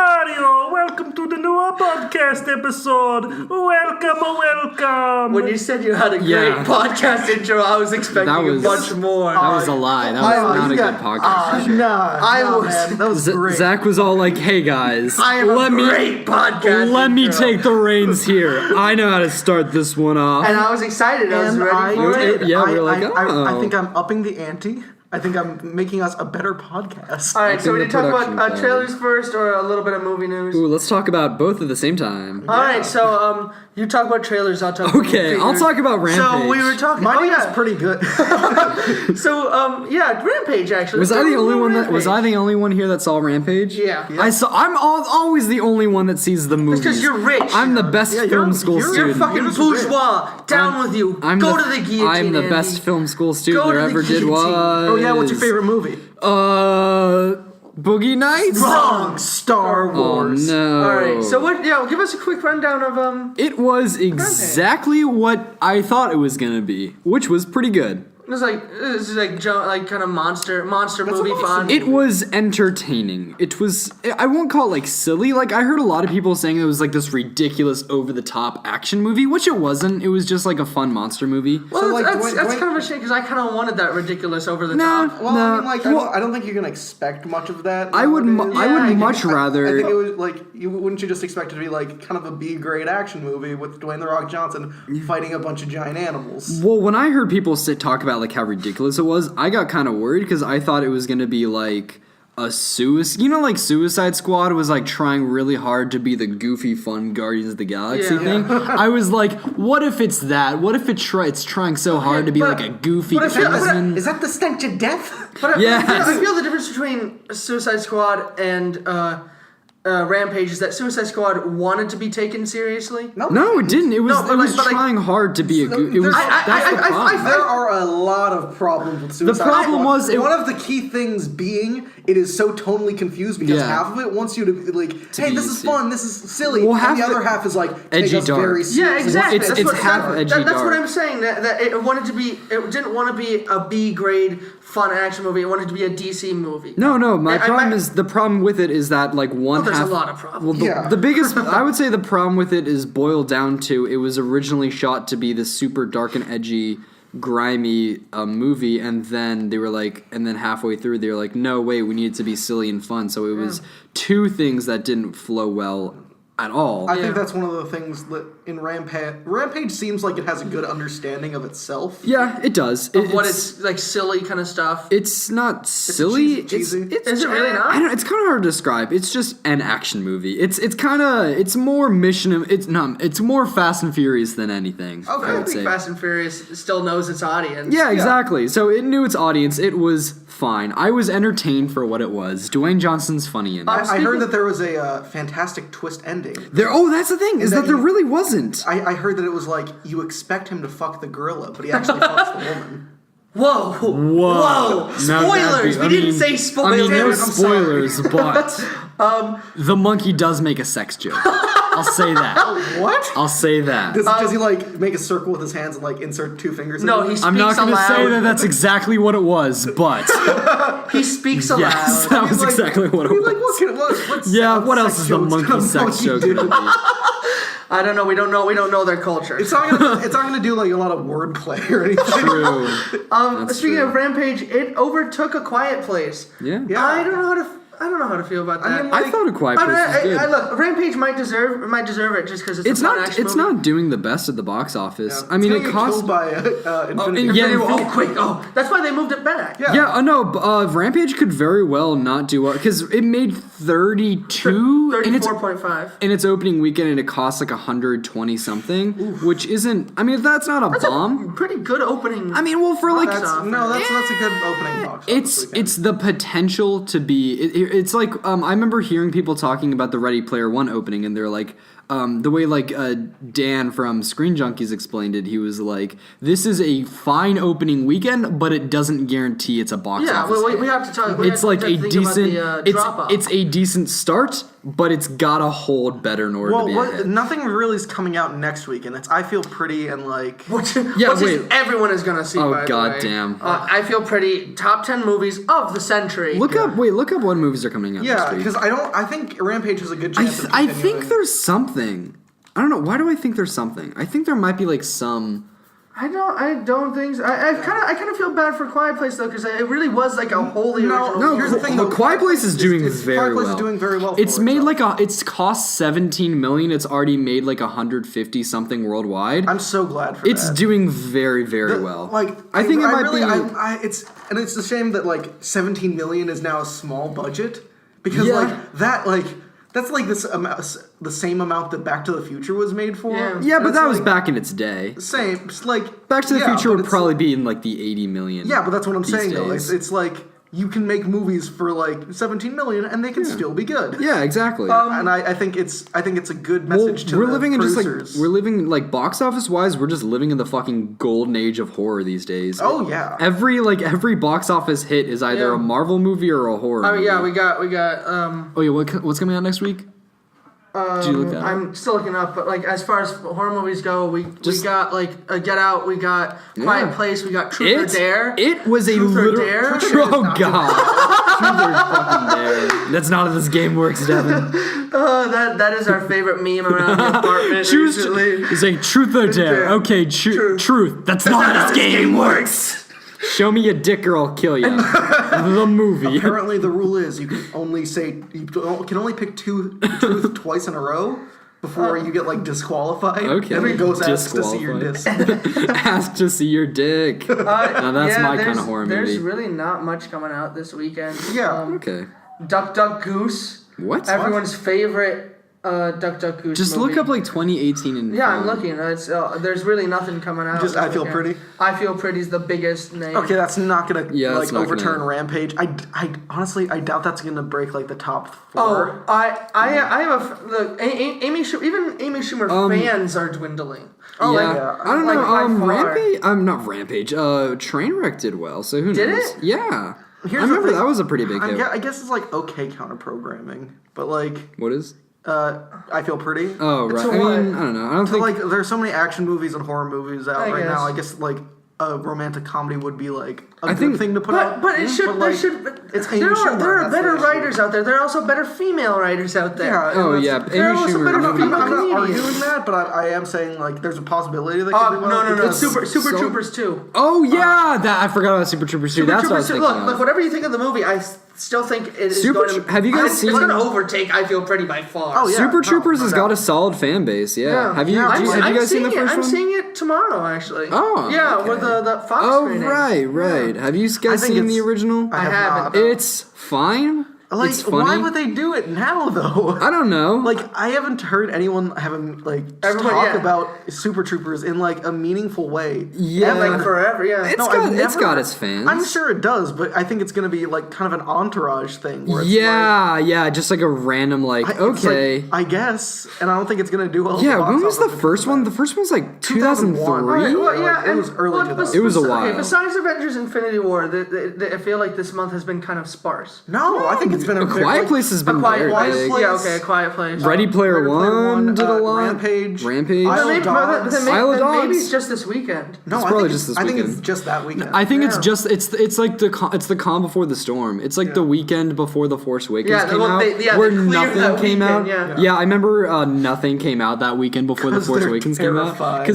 Mario! Welcome to the new podcast episode. Welcome. When you said you had a great podcast intro, I was expecting a bunch more. That was a lie. That was not a good podcast. That was great. Zach was all like, "Hey guys, I am a great podcast. Let me intro. take the reins here. I know how to start this one off." And I was excited. I was And ready for it. Yeah, we were like, I think I'm upping the ante. I think I'm making us a better podcast. All right, so we the did talk about production trailers first, or a little bit of movie news. Ooh, let's talk about both at the same time. All right, so you talk about trailers. I'll talk. Okay, about I'll talk about Rampage. So we were talking. Mine is pretty good. So Rampage actually. Was I the only one that? Was I the only one here that saw Rampage? Yeah. I saw. I'm always the only one that sees the movies. because you're rich. I'm the best film school You're student. fucking bourgeois. Down with you. Go to the guillotine. I'm the Andy. best film school student Go to there the ever did. guillotine. Was. Oh yeah, what's your favorite movie? Boogie Nights? Wrong. Star Oh Wars. no. Alright, so what? Yeah, give us a quick rundown of It was exactly what I thought it was gonna be, which was pretty good. It's like kind of monster movie fun. It was entertaining. It was, I won't call it like silly. Like I heard a lot of people saying it was like this ridiculous, over the top action movie, which it wasn't. It was just like a fun monster movie. Well, So, like, that's kind of a shame because I kind of wanted that ridiculous over the No. top. Well, No. I mean, like, I don't think you're gonna expect much of that. I would much rather. I think it was like wouldn't you just expect it to be like kind of a B-grade action movie with Dwayne the Rock Johnson fighting a bunch of giant animals? Well, when I heard people talk about like how ridiculous it was, I got kind of worried because I thought it was gonna be like a like Suicide Squad was like trying really hard to be the goofy, fun Guardians of the Galaxy thing. I was like, what if it's that? What if it's trying so hard to be like a goofy Kingsman? Is that the stench of death? But Yes. I feel the difference between Suicide Squad and Rampage is that Suicide Squad wanted to be taken seriously. No, it didn't. It was No, but trying hard to be a goofy. It was that's the problem. There are a lot of problems with Suicide Squad. The problem was one of the key things being it is so tonally confused because Yeah. half of it wants you to be like, hey, be this is easy. fun, this is silly, Well, and half the other the- half is like edgy take us dark. very seriously. Yeah, exactly. It's That's half edgy That's dark. what I'm saying. That it wanted to be. It didn't want to be a B grade fun action movie. It wanted to be a DC movie. No. My I- problem I- is the problem with it is that like one there's a half. lot of problems. Well, Yeah. the biggest I would say the problem with it is boiled down to it was originally shot to be this super dark and edgy, grimy movie, and then they were like, and then halfway through they were like, no, wait, we need it to be silly and fun. So it was two things that didn't flow well at all. I think that's one of the things that in Rampage seems like it has a good understanding of itself. Yeah, it does. It's like silly kind of stuff. It's not silly. cheesy. Is it really not? I don't. It's kind of hard to describe. It's just an action movie. It's more mission. It's more Fast and Furious than anything. I I would think say. Fast and Furious still knows its audience. Yeah, exactly. So it knew its audience. It was fine. I was entertained for what it was. Dwayne Johnson's funny in it. I heard that there was a fantastic twist ending. That's the thing, is that there really wasn't. I heard that it was like you expect him to fuck the gorilla, but he actually fucks the woman. Whoa! Now Spoilers! that'd be- We didn't say spoilers. I mean, no I'm sorry. spoilers, but the monkey does make a sex joke. I'll say that. What? I'll say that. Does he like make a circle with his hands and like insert two fingers? No, in he it? I'm not speaks going to say aloud. that that's exactly what it was, but He speaks aloud. yes, that was Like, exactly what I mean, it like, was. what Yeah, what else sex is the joke's monkey gonna sex joke do? going to be? I don't know. We don't know their culture. It's not gonna do like a lot of wordplay or anything. True. Speaking true. of Rampage, it overtook A Quiet Place. Yeah. Yeah. I don't know how to feel about that. I mean, I thought A Quiet Place was good. Look, Rampage might deserve it just because it's a fun action It's movie. not doing the best at the box office. Yeah. I mean, It's it gonna get cost. killed by Infinity. and yeah, Oh, quick! Oh, that's why they moved it back. Yeah. Yeah, no, Rampage could very well not do well because it made 32 in its 34.5. in its opening weekend, and it cost like 120 something, which isn't. I mean, that's not a bomb. Pretty good opening. I mean, well, for like That's off. That's a good opening box. it's the potential to be. It's like I remember hearing people talking about the Ready Player One opening, and they're like, the way like Dan from Screen Junkies explained it, he was like, "This is a fine opening weekend, but it doesn't guarantee it's a box office." Yeah, we have to talk. It's like a decent. Drop-off. It's a decent start, but it's gotta hold better in order to be a hit. Nothing really is coming out next week, and it's I Feel Pretty and like. Everyone is gonna see. Oh, by the way. goddamn. I Feel Pretty. Top 10 movies of the century. Look up what movies are coming out. Yeah, because I think Rampage has a good chance. I think there's something. I don't know. Why do I think there's something? I think there might be like some. I don't think so. I kind of feel bad for Quiet Place though, because it really was like a wholly original. No, here's the thing. The Quiet Place is doing very well. Quiet Place is doing very well. It's made it's cost 17 million. It's already made like 150 something worldwide. I'm so glad for that. It's doing very well. Like I think it might really, be. It's a shame that like 17 million is now a small budget because that's like this the same amount that Back to the Future was made for. Yeah, but that was back in its day. Same, it's like Back to the Future would probably be in like the 80 million. Yeah, but that's what I'm saying though. days. It's like you can make movies for like 17 million and they can still be good. Yeah, exactly. And I think it's a good message to we're the living in producers. we're living like box office wise, we're just living in the fucking golden age of horror these days. Oh yeah. Every box office hit is either a Marvel movie or a horror movie. Yeah, we got Oh yeah, what's coming out next week? Did you look that up? I'm still looking up, but like as far as horror movies go, we got like Get Out, we got Quiet Place, we got Truth or Dare. It was a Truth or literal. Dare? Oh god, Truth or fucking Dare. That's not how this game works, Devin. That is our favorite meme around the apartment recently. He's saying Truth or Dare. Okay, truth. That's not how this game works. Show me a dick or I'll kill you. The movie. Apparently, the rule is you can only pick truth twice in a row before you get like disqualified. Okay. And it goes ask to see your dick. Ask to see your dick. Now that's my kind of horror movie. There's really not much coming out this weekend. Yeah. Okay. Duck Duck Goose. What? Everyone's favorite Duck Duck Goose. Just movie. look up like 2018 and. Yeah, I'm looking. There's really nothing coming out. Just this I Feel weekend. Pretty. I Feel Pretty's the biggest name. Okay, that's not gonna that's not overturn gonna... Rampage. I honestly doubt that's gonna break like the top 4. Oh, I have look. Amy Schumer fans are dwindling. Oh yeah, I don't know. Rampage. Not Rampage. Trainwreck did well, so who knows? Did it? Yeah. I remember that was a pretty big hit. I guess it's like okay counter programming, but like what is? I Feel Pretty. Oh right. I mean, I don't know. I don't think like there's so many action movies and horror movies out right guess. now. I guess like a romantic comedy would be like a think- good thing to put out. But it should. It's There are better writers out there. There are also better female writers out there. Yeah. Oh yeah, There are Amy also Schumer. better I'm female not comedians. arguing that, but I am saying like there's a possibility that could be well. No. because- Super Troopers 2. Oh yeah, that I forgot about Super Troopers 2. That's what I was thinking. Look, whatever you think of the movie, I still think it is going to. Have you guys seen? It's going to overtake I Feel Pretty by far. Oh, yeah. Super Troopers no has doubt. got a solid fan base. Yeah. Have you? I'm Have you guys seen the seeing it. first I'm one? seeing it tomorrow, actually. Oh, yeah, okay. with the Fox Oh screening. right. Have you guys think seen the it's- original? I haven't. It's fine. Like, it's funny. why would they do it now though? I don't know. Like, I haven't heard anyone having like Everybody, talk yeah. about Super Troopers in like a meaningful way. Yeah. Like forever, yeah. It's No, got I've it's never- got its fans. I'm sure it does, but I think it's gonna be like kind of an entourage thing. Where it's Yeah, just like a random like like, it's okay. like, I guess, and I don't think it's gonna do well. at Yeah, the box when was the office. first one? The first one was like 2003. 2001. Well, yeah, Like, it was early 2000s. It was a while. Besides Avengers: Infinity War, I feel like this month has been kind of sparse. No, I think it's been a very, Quiet like, Place has been very Quiet big. Place. Yeah, okay, A Quiet Place. Ready Player One did a lot. Rampage. Rampage. Isle of Dogs. Isle of Maybe Dogs. it's just this weekend. No, It's I probably think just this I think weekend. it's just that weekend. I think it's Yeah. just it's like the calm before the storm. It's like the weekend before the Force Awakens Yeah, came well, out, they where cleared nothing that came out. weekend, yeah. I remember nothing came out that weekend before the 'Cause Force they're Awakens came out. terrified.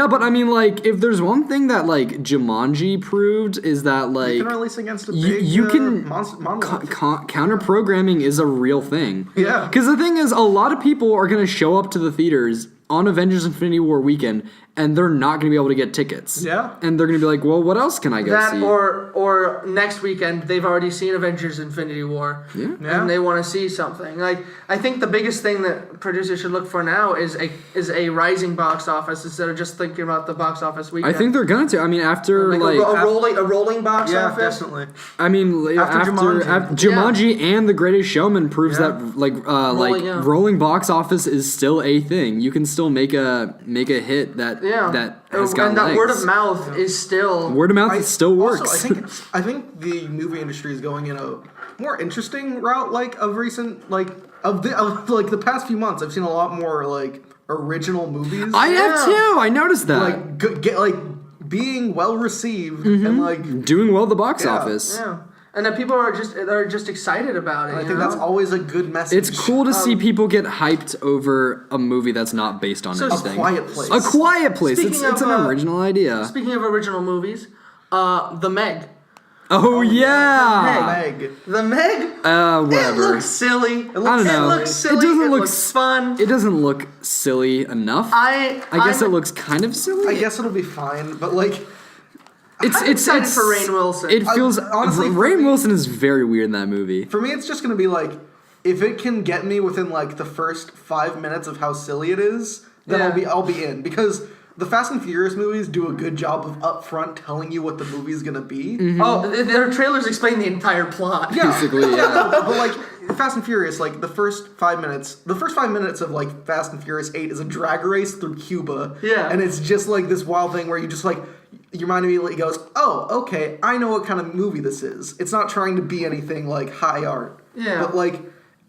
But I mean, like, if there's one thing that like Jumanji proved is that like you can release against a you- big you can monolith. counter programming is a real thing. Yeah. Because the thing is, a lot of people are going to show up to the theaters on Avengers Infinity War weekend, and they're not going to be able to get tickets. Yeah. And they're going to be like, well, what else can I go That see? or next weekend they've already seen Avengers Infinity War. Yeah. And they want to see something. Like I think the biggest thing that producers should look for now is a rising box office instead of just thinking about the box office weekend. I think they're going to. I mean, after a rolling box office. Definitely. I mean, after Jumanji and The Greatest Showman proves that rolling box office is still a thing. You can still make a hit that has got and that legs. word of mouth is still still works. Also, I think the movie industry is going in a more interesting route. Like of recent, of the past few months, I've seen a lot more original movies. I have too. I noticed that. Being well received and doing well at the box office. Yeah. And that people are just excited about it. I think that's always a good message. It's cool to see people get hyped over a movie that's not based on anything. A Quiet Place. A Quiet Place. Speaking It's an original idea. Speaking of original movies, The Meg. Oh yeah. The Meg. Whatever. It looks silly. I don't know. It looks silly. It looks fun. It doesn't look silly enough. I guess it looks kind of silly. I guess it'll be fine, but I'm excited for Rainn Wilson. It feels honestly Rainn Wilson is very weird in that movie. For me, it's just gonna be if it can get me within the first 5 minutes of how silly it is, then I'll be in, because the Fast and Furious movies do a good job of upfront telling you what the movie's gonna be. Mm-hmm. Oh, their trailers explain the entire plot. Yeah. Basically, yeah. But Fast and Furious, the first 5 minutes of Fast and Furious 8 is a drag race through Cuba. Yeah. And it's just this wild thing where you just your mind immediately goes, oh, okay, I know what kind of movie this is. It's not trying to be anything high art. Yeah. But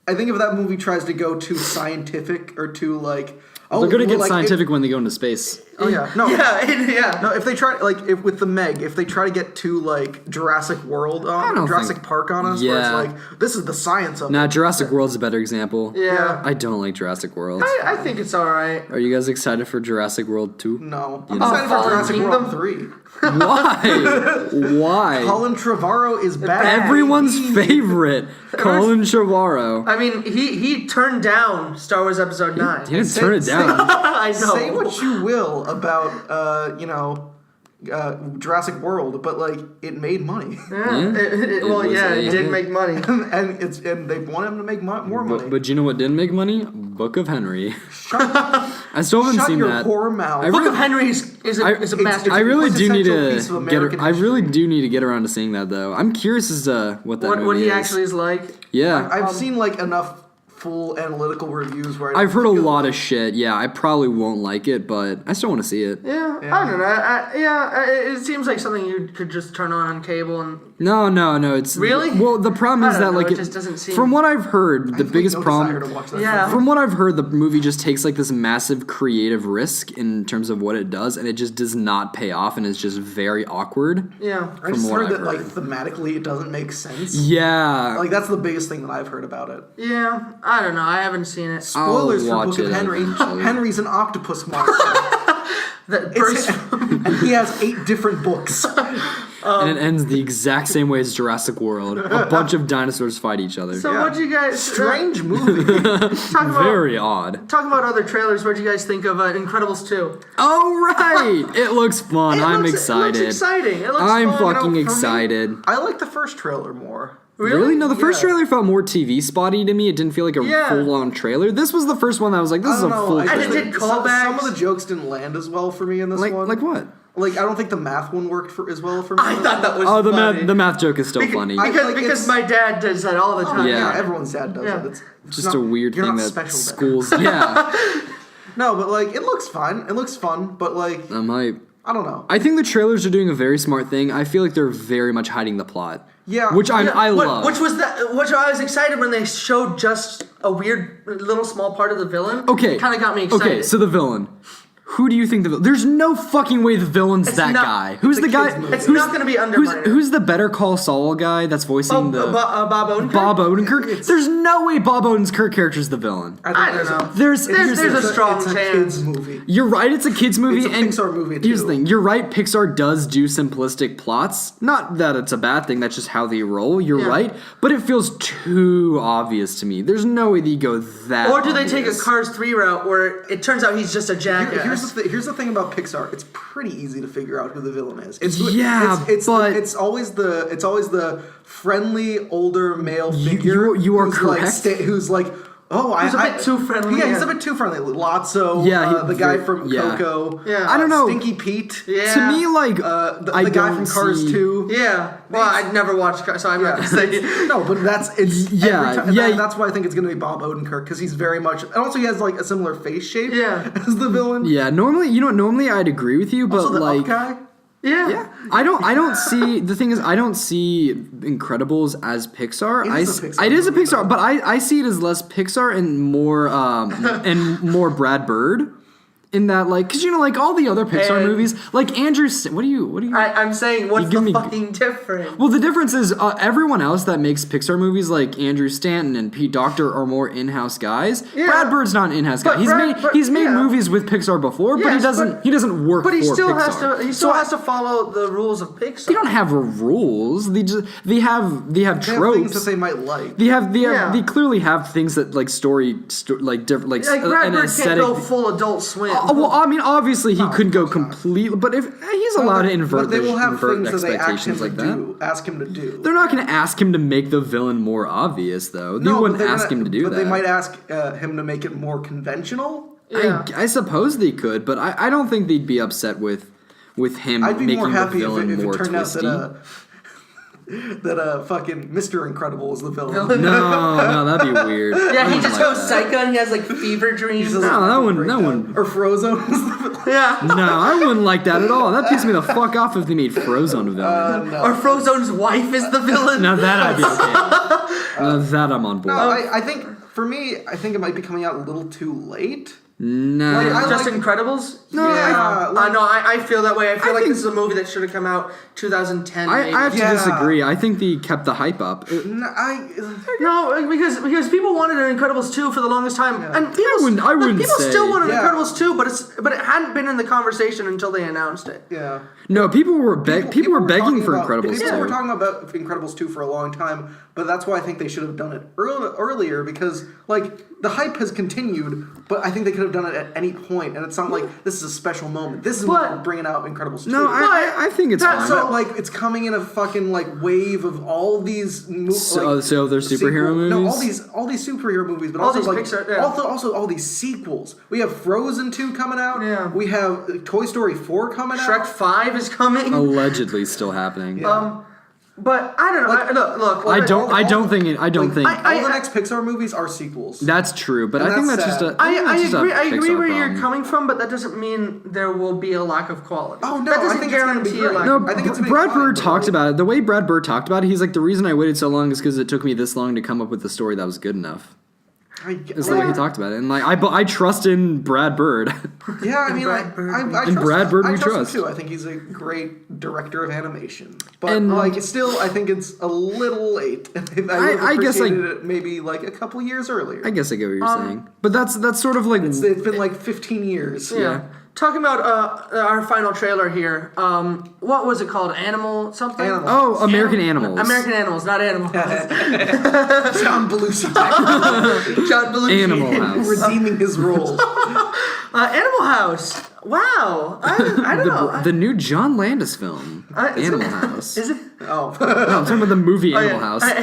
I think if that movie tries to go too scientific or too they're gonna get scientific when they go into space. Oh yeah, no, yeah. no. If they try with the Meg, if they try to get too Jurassic World Jurassic Park on us, where it's this is the science of it. Jurassic World's a better example. Yeah. I don't like Jurassic World. I think it's all right. Are you guys excited for Jurassic World 2? No, I'm excited for Jurassic World 3. Why? Why? Colin Trevorrow is back. Everyone's favorite, Colin Trevorrow. I mean, he turned down Star Wars Episode 9. He didn't turn it down. I know. Say what you will about Jurassic World, but it made money. It did make money. and they want him to make more money. But you know what didn't make money? Book of Henry. I still haven't seen your that. Poor mouth. Book of Henry is a masterpiece. I really do need quintessential piece of to American I really do need to get around to seeing that though. I'm curious as to what that movie what he is. actually is like. Yeah. I've seen enough full analytical reviews where I've heard a lot of shit. Yeah, I probably won't like it, but I still want to see it. Yeah, I don't know. It seems like something you could just turn on cable and. No. It's really. Well, the problem is that it just doesn't seem. From what I've heard, the biggest problem. Yeah. From what I've heard, the movie just takes this massive creative risk in terms of what it does, and it just does not pay off, and it's just very awkward. Yeah. I just heard that thematically it doesn't make sense. Yeah. That's the biggest thing that I've heard about it. Yeah. I don't know. I haven't seen it. Spoilers for watch Book of it Henry. eventually. Henry's an octopus monster. And he has 8 different books. And it ends the exact same way as Jurassic World. A bunch of dinosaurs fight each other. So what'd you guys... Strange movie. Very odd. Talk about other trailers. What'd you guys think of Incredibles 2? Oh, right! It looks fun. I'm excited. It looks exciting. It looks I'm fun. fucking excited. I like the first trailer more. Really? No, the first trailer felt more TV spotty to me. It didn't feel like a full-on trailer. This was the first one that was like, this is a full And trailer. it did callbacks. Some of the jokes didn't land as well for me in this one. Like what? I don't think the math one worked as well for me. I thought that was funny. The math joke is still funny. Because my dad does that all the time. Yeah. Everyone's dad does it. It's just a weird thing that schools... Yeah. No, but it looks fun. It looks fun, but I don't know. I think the trailers are doing a very smart thing. I feel like they're very much hiding the plot. Yeah. Which I love. Which I was excited when they showed just a weird little small part of the villain. Okay. Kind of got me excited. Okay, so the villain. Who do you think there's no fucking way the villain's It's that not- guy. Who's the a guy? kid's movie. It's not going to be Underminer. Who's the Better Call Saul guy that's voicing Bob Odenkirk? Bob Odenkirk? There's no way Bob Odenkirk character's the villain. I don't know. There's There's a strong it's a chance. kids movie. You're right, it's a kids movie. It's a and Pixar movie, Here's too. the thing. You're right, Pixar does do simplistic plots. Not that it's a bad thing, that's just how they roll. You're Yeah. right. But it feels too obvious to me. There's no way that you go that Or do they take a obvious. Cars 3 route where it turns out he's just a jackass? Here's the thing about Pixar. It's pretty easy to figure out who the villain is. It's always the friendly older male figure. you are who's correct. Who's like, He's a bit too friendly, Yeah, he's yeah. a bit too friendly. Lotso, Yeah, the guy from yeah. Coco. Yeah. I don't know. Stinky Pete. Yeah. To me, like, The I guy don't from Cars see- 2. Yeah. Well, I'd never watched Cars, so I'm not going to say. No, but it's Yeah, every time, yeah. That's why I think it's gonna be Bob Odenkirk because he's very much, and also he has like a similar face shape. Yeah. as the villain. Yeah, normally I'd agree with you, but Also the like up guy. Yeah. I don't see the thing is I don't see Incredibles as Pixar. It is a Pixar but I see it as less Pixar and more and more Brad Bird. In that, like, because like all the other Pixar And- movies, like Andrew, what do you? I'm saying, what's give the me- fucking difference? Well, the difference is everyone else that makes Pixar movies, like Andrew Stanton and Pete Docter, are more in-house guys. Yeah. Brad Bird's not an in-house guy. But He's made yeah. movies with Pixar before, but Yes, he doesn't work. But he for still Pixar. has to follow the rules of Pixar. They don't have rules. They have They have tropes. things that they might like. They clearly have things that like like different like Like Brad an Bird aesthetic. can't go full Adult Swim. Well, I mean, obviously he couldn't go completely, but if he's allowed to invert, But they will have invert things that they ask him expectations to like that. do. Ask him to do. They're not going to ask him to make the villain more obvious, though. They wouldn't ask him to do but that. But they might ask him to make it more conventional. Yeah. I suppose they could, but I don't think they'd be upset with him I'd be making more the happy villain if more it turned twisty. out that fucking Mr. Incredible is the villain. No, that'd be weird. Yeah, I he wouldn't just like goes that. psycho and he has like fever dreams. He's No, that wouldn't. Or Frozone is the villain. Yeah. No, I wouldn't like that at all. That pisses me the fuck off if they made Frozone a villain. No. Or Frozone's wife is the villain. Now that I'd be okay. Now that I'm on board. No, I think for me, I think it might be coming out a little too late. No. Like, I Just like- Incredibles? No, Yeah, I feel that way. I feel like think- this is a movie that should have come out 2010. I maybe. have to Yeah. disagree. I think they kept the hype up. No, because people wanted an Incredibles 2 for the longest time, and people, I wouldn't people say- still wanted Yeah. Incredibles 2, but it hadn't been in the conversation until they announced it. Yeah. No, people were people were begging talking for about- Incredibles People were 2. talking about Incredibles 2 for a long time, but that's why I think they should have done it earlier because, like, the hype has continued, but I think they could have done it at any point, and it's not like this is a special moment. This is when But- we're bringing out Incredibles 2. No, I think it's That- fine. So, like, it's coming in a fucking, like, wave of all these So they're superhero No, movies? all these superhero movies, but All also, these like, Pixar, yeah. also all these sequels. We have Frozen 2 coming out. Yeah. We have Toy Story 4 coming Shrek out. 5 is coming. Allegedly still happening. Yeah. But I don't know. Like- Look. I don't think All the I- next Pixar movies are sequels. that's true, but And I think that's that's just sad. a I just a agree. I agree Pixar where you're problem. coming from, but that doesn't mean there will be a lack of quality. Oh, no, that I doesn't think it's gonna be guarantee great. a lack. No, of I think it's gonna be Brad fine, Bird but talked like- about it. The way Brad Bird talked about it, he's like, the reason I waited so long is because it took me this long to come up with the story that was good enough. It's the way he talked about it, and like I trust in Brad Bird. Yeah, I mean, Brad like, Bird. I And trust, Brad Bird I we trust him trust. too. I think he's a great director of animation, but And- like, still, I think it's a little late. I would have I guess, like- appreciated it maybe like a couple years earlier. I guess I get what you're saying, but that's sort of like It's been like 15 years. Yeah. Talking about our final trailer here. What was it called? Animal something? Animal. oh American Animals. American Animals, not Animal House. John Belushi John Belushi. Animal House. redeeming his role. Animal House. Wow. I don't know. The new John Landis film, Is Animal it- House. Is it? Oh, No, I'm talking about the movie Animal House. What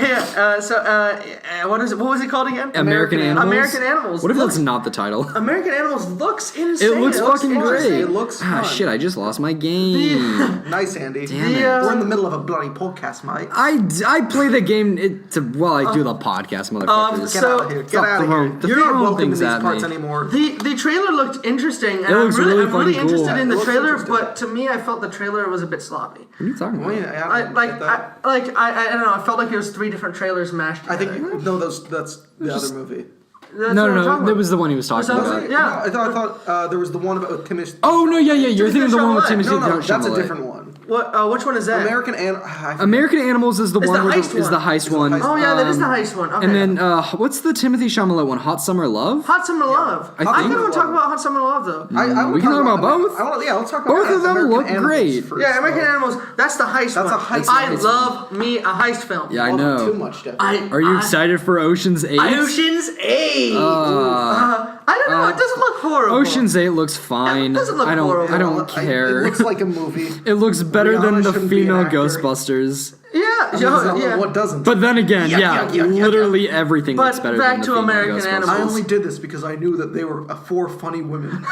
is it? What was it called again? American Animals. American Animals. What if looks, that's not the title? American Animals looks insane. It looks fucking interesting. great. It looks Ah, fun. shit! I just lost my game. nice, Andy. Damn it. We're in the middle of a bloody podcast, Mike. I play the game while I do the podcast, motherfuckers. Get So- out of here. Get Stop out of throwing- here. the You're not throwing welcome in things these at parts me. anymore. The trailer looked interesting, and looks I'm really really fucking cool. interested in It the looks trailer. interesting. But to me, I felt the trailer was a bit sloppy. What are you talking about? I don't know. I felt like it was 3 different trailers mashed I together. think no, that's the other movie. That's No, what I'm no, talking that about. was the one he was talking Was that about. it? Yeah. I thought there was the one about Timothy. Oh no, yeah, you're thinking of the one with Chalamet. Timothy No, that's a Chalamet. different one. What? Which one is that? American Animals is the It's one the where heist is the one. heist It's the one. heist Oh yeah, that is the heist one. Okay. And then what's the Timothy Chalamet one? Hot Summer Love? Hot Summer Love. I I think- think we're talking about Hot Summer Love though. We can talk about both. Let's talk about Both of them American look Animals great. first, Yeah, American though. Animals. That's the heist That's one. a heist I one. love me a heist film. Yeah, I Too know. much, Devin. Are you excited for Ocean's 8? Ocean's 8. I don't know. It doesn't look horrible. Ocean's 8 looks fine. It doesn't look I horrible. don't It care. looks like a movie. It looks better than Rihanna the shouldn't be an female actor. Ghostbusters. Yeah. What doesn't? But then again, Yeah. literally everything But looks better back than the to female American Ghostbusters. Animals. I only did this because I knew that they were four funny women.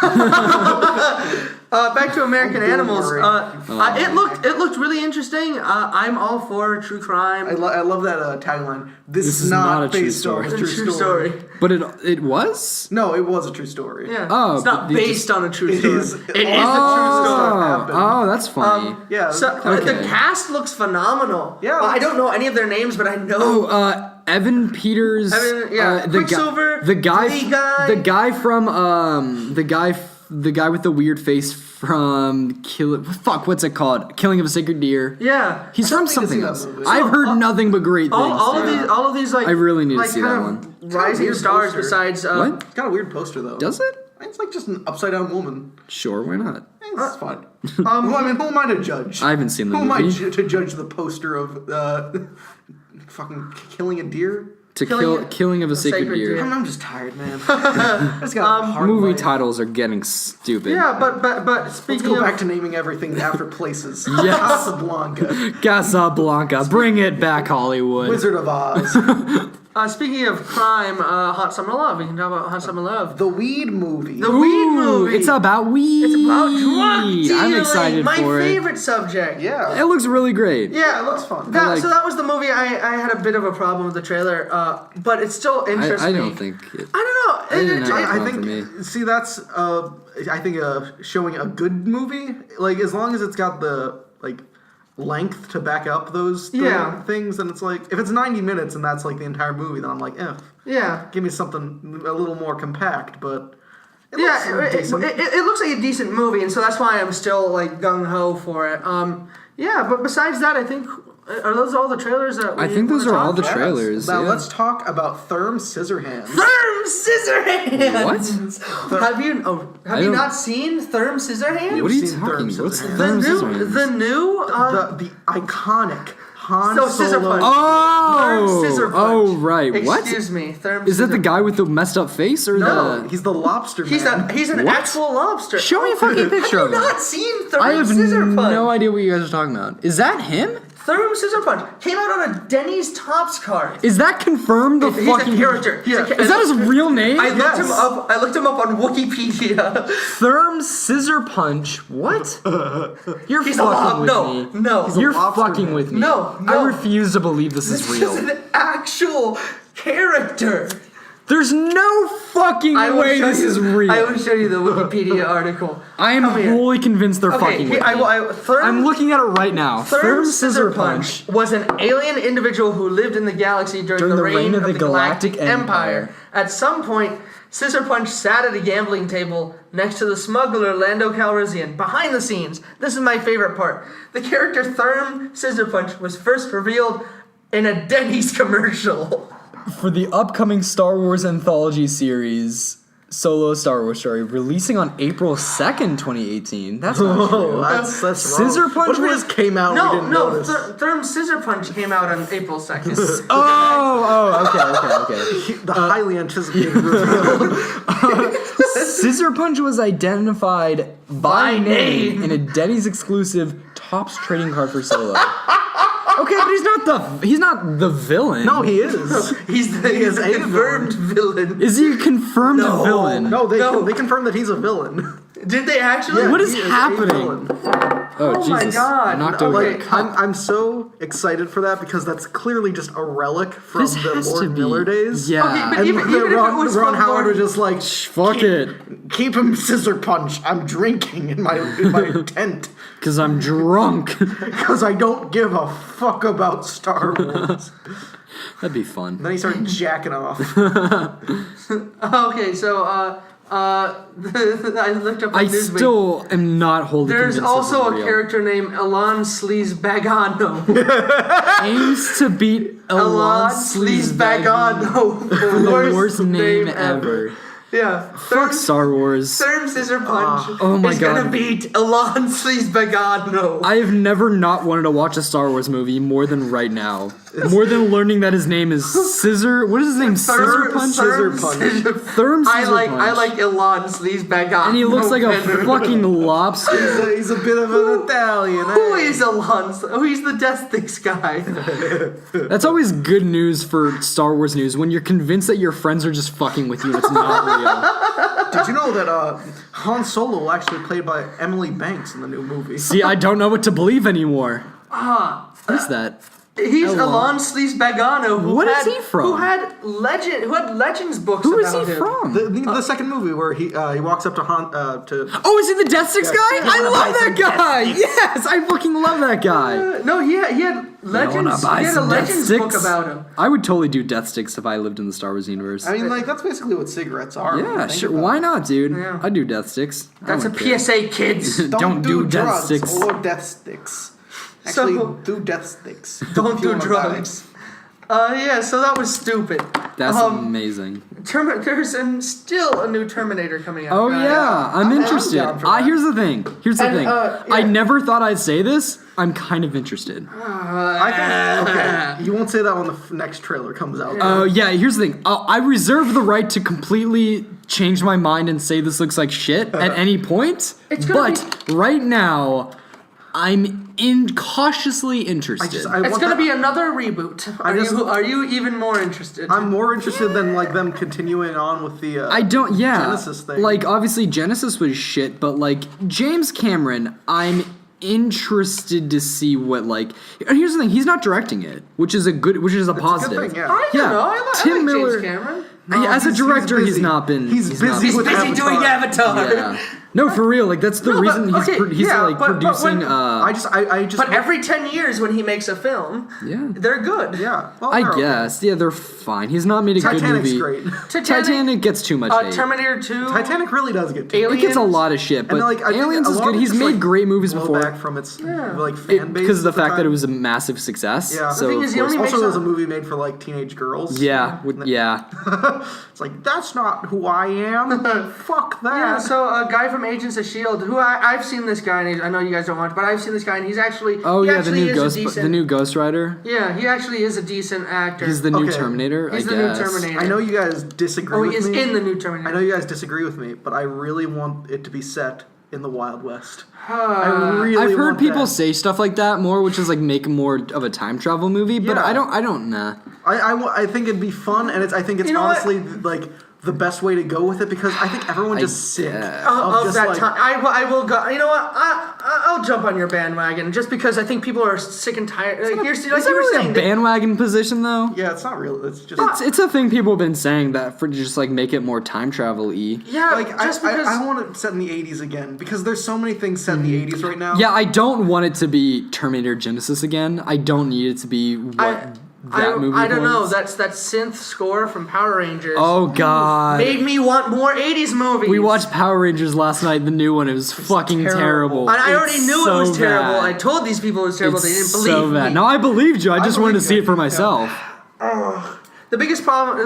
Back to American Bill Animals. Murray. It looked really interesting. I'm all for true crime. I love that tagline. This is is not a not true based on a story. true story. But it was? No, it was a true story. Yeah. Oh, it's not but they based on a true story. is. It is a true Oh. story. happened. Oh, that's funny. Yeah. So Okay. the cast looks phenomenal. Yeah. I don't know any of their names, but I know. Evan Peters. Quicksilver. The guy. Flea guy. The guy from the guy with the weird face from what's it called? Killing of a Sacred Deer. Yeah. He's I from still need to see something that else. movie. I've heard nothing but great things. All of these like I really need to like see kind that of one. rising weird stars poster. besides What? It's got a weird poster though. Does it? It's like just an upside down woman. Sure, why not? It's fine. Who am I to judge? I haven't seen the Who am I movie. to judge the poster of fucking killing a deer? Killing of a Sacred Deer. I'm just tired, man. I just got a hard Movie life. titles are getting stupid. Yeah, but Let's speaking go of back to naming everything after places. Yes. Casablanca, Casablanca, bring it back, Hollywood. Wizard of Oz, speaking of crime, Hot Summer Love. We can talk about Hot Summer Love. the Weed movie. The Weed Ooh, movie. It's about weed. It's about drug dealing. I'm excited My for favorite subject. Yeah, it. It looks really great. Yeah, it looks fun. So that was the movie. I had a bit of a problem with the trailer, but it still interests I me. don't think it. I don't know. didn't have I fun for me. think. See, that's I think showing a good movie. Like as long as it's got the length to back up those things, then it's like if it's 90 minutes and that's like the entire movie, then I'm like, Yeah. give me something a little more compact. But it looks like a decent movie, and so that's why I'm still like gung ho for it. But besides that, I think are those all the trailers that we I think those wanna are all talk the about? trailers. Now yeah. let's talk about Therm Scissorhands. Therm Scissorhands. What? Have you don't- not seen Therm Scissorhands? What are you seen talking Therm about? What's Scissorhands? Therm The Scissorhands? new The iconic Han So, Scissor Solo. Punch. Oh, Therm Scissor Punch. oh, right. What? Excuse me, Therm. Is that the Scissor- guy with the messed up face or No. the? He's the lobster man. He's an What? actual lobster. Show me a fucking picture Have of you him. not seen Therm I have Scissor Punch? no idea what you guys are talking about. Is that him? Therm Scissor Punch came out on a Denny's Tops card. Is that confirmed? The He's fucking a character. He's a Yeah. cha- Is that his real name? I looked him up on Wikipedia. Therm Scissor Punch. What? You're He's a fucking with me. No. You're lobster fucking man. with me. No. I refuse to believe this is This real. is an actual character. There's no fucking way this is real. I will show you the Wikipedia article. I am Come here. wholly convinced they're fucking with me. I'm looking at it right now. Therm Scissor Punch was an alien individual who lived in the galaxy during the reign of the Galactic Empire. At some point, Scissor Punch sat at a gambling table next to the smuggler Lando Calrissian. Behind the scenes, this is my favorite part. The character Therm Scissor Punch was first revealed in a Denny's commercial. For the upcoming Star Wars anthology series, Solo Star Wars Story, releasing on April 2nd, 2018. That's not true. That's wrong. Scissor Punch What if it was- just came out and we didn't notice? Therm Scissor Punch came out on April 2nd. Okay. The highly anticipated reveal. Scissor Punch was identified by name in a Denny's exclusive Topps trading card for Solo. Okay, but he's not the villain. No, he is. He's a confirmed villain. Is he a confirmed villain? No, they confirmed that he's a villain. Did they actually? What is he a happening? villain. Oh, Oh my Jesus. God. I knocked over Okay. a cup. I'm so excited for that because that's clearly just a relic from This the has to Lord be. Miller days. Yeah. Okay, but And even if it was Ron from Howard Lord- was just like, Fuck it. keep him scissor punch. I'm drinking in my tent Because I'm drunk. because I don't give a fuck about Star Wars. That'd be fun. Then he started jacking off. Okay, so I looked up. I Newsweek. still am not wholly There's convinced also this a is real. character named Elan Sleazebagano. Aims to beat Elan Elan Sleazebagano. Sleazebagano. The worst name ever. Yeah. Fuck Star Wars. Third Scissor Punch Oh my is gonna God. beat Elan Sleazebagano. I have never not wanted to watch a Star Wars movie more than right now. More than learning that his name is Scissor. What is his name? Scissor Punch? Scissor Punch. Therm I Scissor like Punch. Elan Sleazebagano. And he looks like a fucking lobster. He's a bit of an Italian. Who eh? is Elan? Oh, he's the Death Sticks guy. That's always good news for Star Wars news when you're convinced that your friends are just fucking with you. It's not real. Did you know that Han Solo will actually played by Emily Banks in the new movie? See, I don't know what to believe anymore. What is that? He's Elan. Elan Sleazebagano. What is he from? Who had Legends books Who is about he him. from? The second movie where he walks up to Han to Oh, is he the Death Sticks guy? I wanna love buy that some guy. Yes, I fucking love that guy. No, he had Legends. buy He had a some Death Legends book Sticks? about him. I would totally do Death Sticks if I lived in the Star Wars universe. I mean, like that's basically what cigarettes are. when you Yeah, think sure. about Why it. not, dude? Yeah. I'd do Death Sticks. I That's a wouldn't care. PSA, kids. Don't do Death drugs Sticks. or death sticks. Actually, So- do death sticks. Don't if you do wanna drugs. Yeah, so that was stupid. That's amazing. There's still a new Terminator coming out. Oh yeah, I'm interested. down for that. Here's the thing. And, I yeah. never thought I'd say this. I'm kind of interested. I think okay. You won't say that when the next trailer comes out. Oh yeah, here's the thing. I reserve the right to completely change my mind and say this looks like shit at any point. It's gonna But right now, I'm cautiously interested. It's gonna be another reboot. Are you even more interested? I'm more interested than like them continuing on with the. I don't. Yeah, Genesis thing. Like obviously Genesis was shit, but like James Cameron, I'm interested to see what like. And here's the thing: he's not directing it, which is a positive. thing, yeah. I don't yeah. know. I Tim like Miller- James Cameron. As a director, he's busy. not been. He's not busy been- with Busy doing Avatar. Yeah. No, for real. Like that's the No, but- reason he's okay, he's yeah, like but producing. when- I just. But every 10 years when he makes a film, Yeah. they're good. Yeah. Well, I they're okay. guess. Yeah, they're fine. He's not made a Titanic's good movie. great. Titanic gets too much hate. Terminator 2. Titanic really does get. Alien- It gets a lot of shit, but And like, I think Aliens a is lot good. of He's it's, made like, great movies blow before. back from its like fan base Because of the at fact that time. it was a massive success. Yeah. So The thing of is, he course- only Also, makes there was a- a movie made for like teenage girls. yeah, yeah. It's like that's not who I am. Fuck that. Yeah, so a guy from Agents of S.H.I.E.L.D., who I've seen this guy, and I know you guys don't watch, but I've seen this guy, and he's actually... Oh he yeah, the actually new is a Ghost, decent, the new Ghost Rider. Yeah, he actually is a decent actor. He's the new Okay. Terminator. He's I the new guess. Terminator. I know you guys disagree Oh, with he is me. in the new Terminator. I know you guys disagree with me, but I really want it to be set in the Wild West. I really I've heard want people that. say stuff like that more, which is like make more of a time travel movie. But Yeah. I don't know. I think it'd be fun, and I think it's You know what? honestly like the best way to go with it because I think everyone just sick guess. of just that like, time. I will go. You know what? I'll jump on your bandwagon just because I think people are sick and tired. Like, Is like that you were really saying, a bandwagon position though? Yeah, it's not real. It's just It's a thing people have been saying that for just like make it more time travel-y. yeah, like just because. I want it set in the 80s again because there's so many things set in the 80s right now. Yeah, I don't want it to be Terminator Genesis again. I don't need it to be what that movie I don't know. was. That synth score from Power Rangers Oh god. made me want more 80s movies. We watched Power Rangers last night, the new one. It was fucking terrible. And I already It's knew so it was terrible. bad. I told these people it was terrible. They didn't It's believe so bad. me. No, I believed you. I just wanted to believe see you. it for myself. The biggest problem,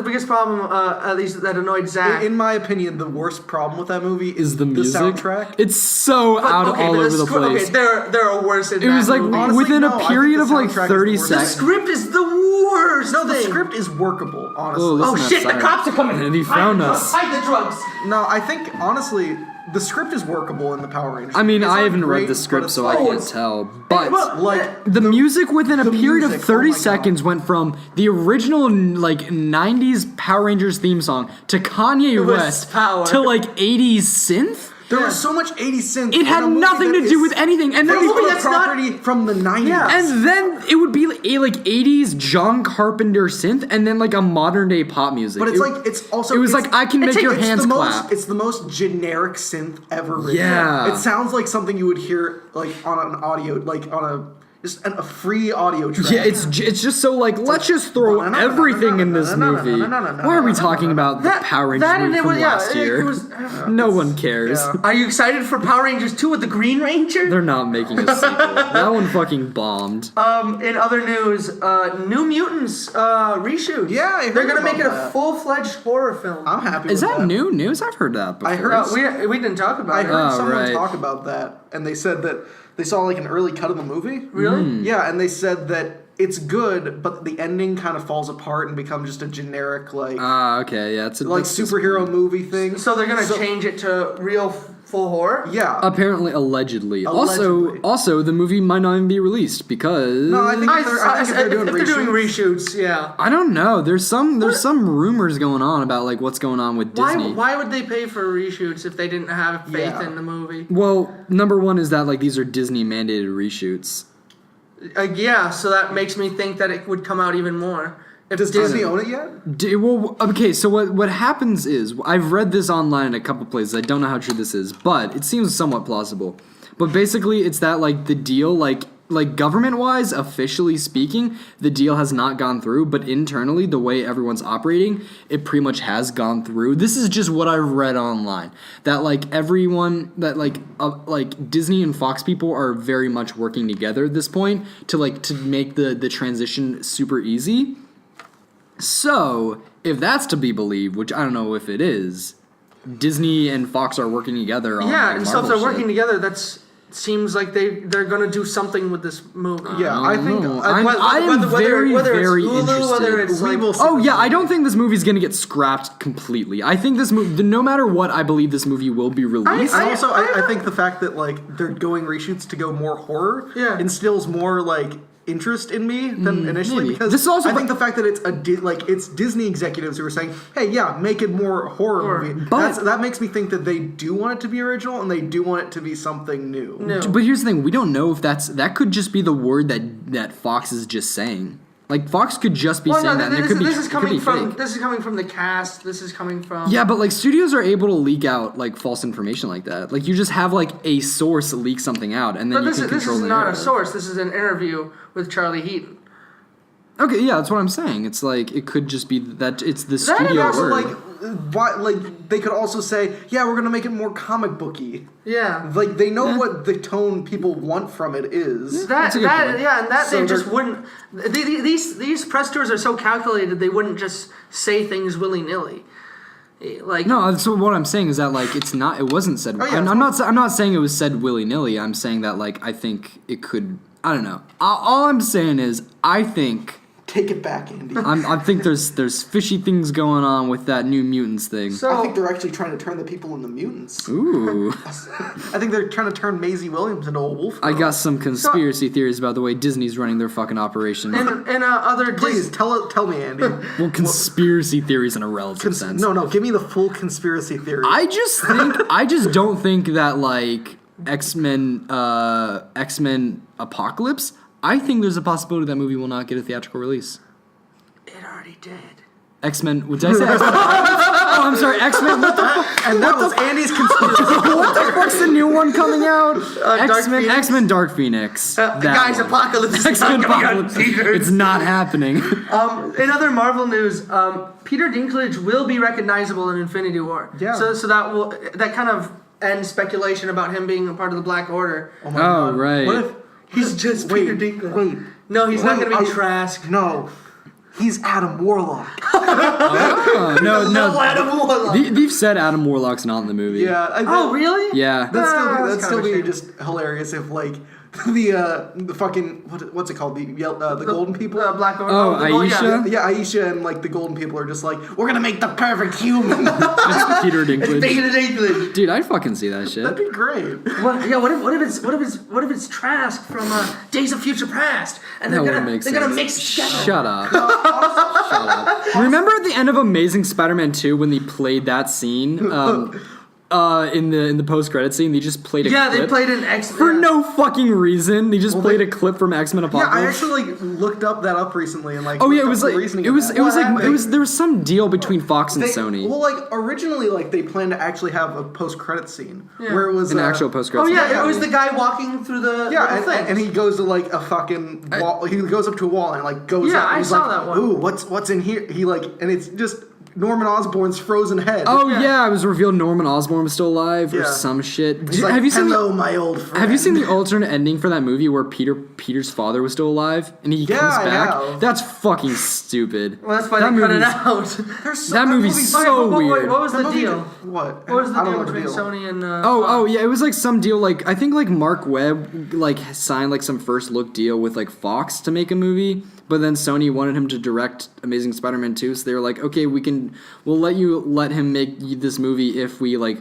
at least that annoyed Zach. In my opinion, the worst problem with that movie Is the music? soundtrack. It's so out okay, all but over the place. Okay, there are worse in It was like movie. Honestly, within no, I a think period the of like soundtrack is 30 the worst. The seconds. script is the worst. No, the thing. script is workable, honestly. Oh, Oh listen shit! The outside. cops are coming. And he found us. Hide the drugs. No, I think honestly, the script is workable in the Power Rangers. I mean, It's I not haven't great, read the but script, it's so I like- can't tell. But like the music within a the period music, of 30 oh my God. seconds went from the original like 90s Power Rangers theme song to Kanye was West power. to like 80s synth. There was so much 80s synth. It had nothing to do with anything, and then property from the 90s. Yeah. and then it would be like 80s John Carpenter synth, and then like a modern day pop music. But it's also... It was like, I can make your hands clap. It's the most generic synth ever written. Yeah. It sounds like something you would hear like on an audio, like on a free audio track. Yeah, it's just so like, let's just throw everything in this movie. Why are we talking about the Power Rangers movie from last year? No one cares. Yeah. Are you excited for Power Rangers 2 with the Green Ranger? They're not making a sequel. That one fucking bombed. In other news, New Mutants reshoot. Yeah, I heard they're gonna about make it a that. full-fledged horror film. I'm happy Is with that that. new news? I've heard that before. I heard we didn't talk about I it. heard Oh, someone right. talk about that, and they said that they saw like an early cut of the movie. Really? Yeah, and they said that it's good, but the ending kind of falls apart and becomes just a generic like Okay, yeah, it's a like superhero movie thing. So they're gonna change it to real full horror? Yeah. apparently allegedly. Allegedly. Also, the movie might not even be released because No, I think if they're doing if they're doing reshoots, yeah. I don't know. There's some rumors going on about like what's going on with Disney. Why would they pay for reshoots if they didn't have faith Yeah. in the movie? Well, number one is that like these are Disney mandated reshoots. Yeah, so that makes me think that it would come out even more. If Does Disney own it yet? Well, okay, so what happens is, I've read this online in a couple places, I don't know how true this is, but it seems somewhat plausible. But basically, it's that, like, the deal, like government-wise, officially speaking, the deal has not gone through, but internally, the way everyone's operating, it pretty much has gone through. This is just what I've read online. That, like, everyone, that, like Disney and Fox people are very much working together at this point to make the transition super easy. So, if that's to be believed, which I don't know if it is, Disney and Fox are working together on Yeah, and so if Marvel they're shit. working together, that's seems like they're gonna do something with this movie. Yeah, I think I'm very, very Hulu, interested. whether it's We like, will see. Oh yeah, I don't think this movie's gonna get scrapped completely. I think this movie, no matter what, I believe this movie will be released. And also, I think the fact that like they're going reshoots to go more horror instills more like interest in me than initially, maybe. because This is also I think the fact that it's it's Disney executives who are saying, "Hey, yeah, make it more horror movie." But- that makes me think that they do want it to be original and they do want it to be something new. No. But here's the thing: we don't know if that could just be the word that Fox is just saying. Like Fox could just be saying that. And it could be, this is coming from fake. this is coming from the cast. This is coming from Yeah, but like studios are able to leak out like false information like that. Like you just have like a source leak something out, and then But you this can is control the not a narrative. source. This is an interview with Charlie Heaton. Okay, yeah, that's what I'm saying. It's like it could just be that it's the And studio also, word. like they could also say, "Yeah, we're gonna make it more comic booky." Yeah. Like they know what the tone people want from it is. That's a good point. And that So they just they're- wouldn't. These press tours are so calculated. They wouldn't just say things willy nilly. Like No, so what I'm saying is that like it's not. It wasn't said. Oh, yeah, I'm not saying it was said willy nilly. I'm saying that like I think it could. I don't know. All I'm saying is I think. Take it back, Andy. I think there's fishy things going on with that New Mutants thing. So I think they're actually trying to turn the people into mutants. Ooh, I think they're trying to turn Maisie Williams into a wolf. I girl. got some conspiracy theories about the way Disney's running their fucking operation. and other Please tell me, Andy. Well, conspiracy theories in a relative sense. No, give me the full conspiracy theory. I just don't think that like X-Men Apocalypse. I think there's a possibility that movie will not get a theatrical release. It already did. X-Men. Did I say X-Men? Oh, I'm sorry. X-Men. What the fuck? and that was Andy's conspiracy. What the fuck's the new one coming out? Dark Phoenix? X-Men Dark Phoenix. That Guys, one. Apocalypse is X-Men not coming out in Apocalypse. theaters. It's not happening. In other Marvel news, Peter Dinklage will be recognizable in Infinity War. Yeah. So that kind of ends speculation about him being a part of the Black Order. Oh my Oh, god. right. What if He's just Peter Dinklage. Wait. No, he's not going to be I- Trask. No. He's Adam Warlock. No. Adam Warlock. They've said Adam Warlock's not in the movie. Yeah. Oh, really? Yeah. That'd That's still kinda be shame. just hilarious if like the fucking what's it called the golden people. Black Order. Oh, Aisha? Yeah, Aisha and like the golden people are just like, we're gonna make the perfect human. It's Peter Dinklage. Peter Dinklage. Dude, I'd fucking see that shit. That'd be great. What if it's Trask from Days of Future Past, and That they're would gonna make they're gonna sense. mix together. Shut up. Shut up. Remember at the end of Amazing Spider-Man 2 when they played that scene? in the post credit scene, they just played a clip. Yeah, they played an X-Men. For no fucking reason. They just played a clip from X-Men Apocalypse. Yeah, I actually looked up that up recently and Oh yeah, it was there was some deal between Fox and Sony. Well, like originally, like they planned to actually have a post-credit scene where it was an actual post-credit scene. Oh yeah, it was the guy walking through the and he goes to like a fucking wall. He goes up to a wall and like goes up. And he's saw that one. Ooh, what's in here? He like, and it's just Norman Osborn's frozen head. Oh yeah, it was revealed Norman Osborn was still alive or some shit. Like, have you seen my old friend? Have you seen the alternate ending for that movie where Peter's father was still alive and he comes back? I have. That's fucking stupid. Well, that's why they cut it out. That movie's so weird. What was the deal? What was the deal between Sony and? Oh yeah, it was like some deal. Like I think like Mark Webb like signed like some first look deal with like Fox to make a movie. But then Sony wanted him to direct Amazing Spider-Man 2, so they were like, okay, we'll let him make this movie if we like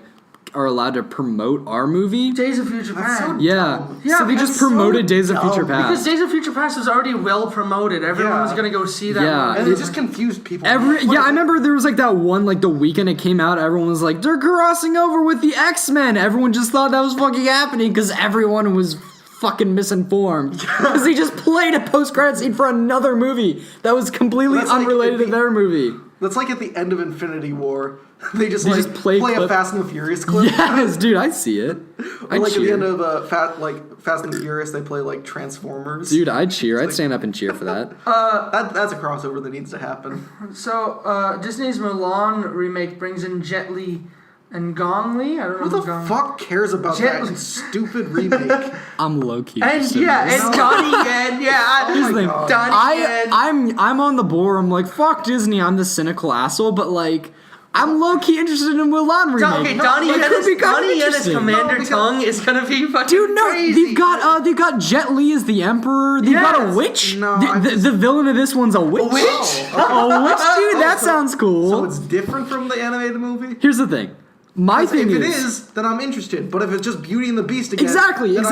are allowed to promote our movie. Days of Future Past. So they just promoted Days of Future Past. Because Days of Future Past was already well promoted. Everyone was gonna go see that movie. And it just confused people. I remember there was like that one, like the weekend it came out, everyone was like, they're crossing over with the X-Men. Everyone just thought that was fucking happening because everyone was fucking misinformed because they just played a post-credit scene for another movie that was completely unrelated to their movie. That's like at the end of Infinity War. They just play a Fast and the Furious clip. Yes, dude, I see it. Or like cheer. At the end of Fast and the Furious, they play like Transformers. Dude, I'd cheer. I'd stand up and cheer for that. That's a crossover that needs to happen. So Disney's Mulan remake brings in Jet Li and Gong Li. I don't know who the fuck cares about that stupid remake. I'm low key. And Donnie Yen. Yeah, Donnie Yen. I'm on the board. I'm like, fuck Disney. I'm the cynical asshole, but like, I'm low key interested in Mulan remake. Okay, Donnie Yen as Commander Tung is gonna be fucking crazy. They've got Jet Li as the Emperor. They've got a witch. No, the villain of this one's a witch. A witch? A witch, dude. That sounds cool. So it's different from the animated movie. Here's the thing. If it is, then I'm interested. But if it's just Beauty and the Beast again, exactly. I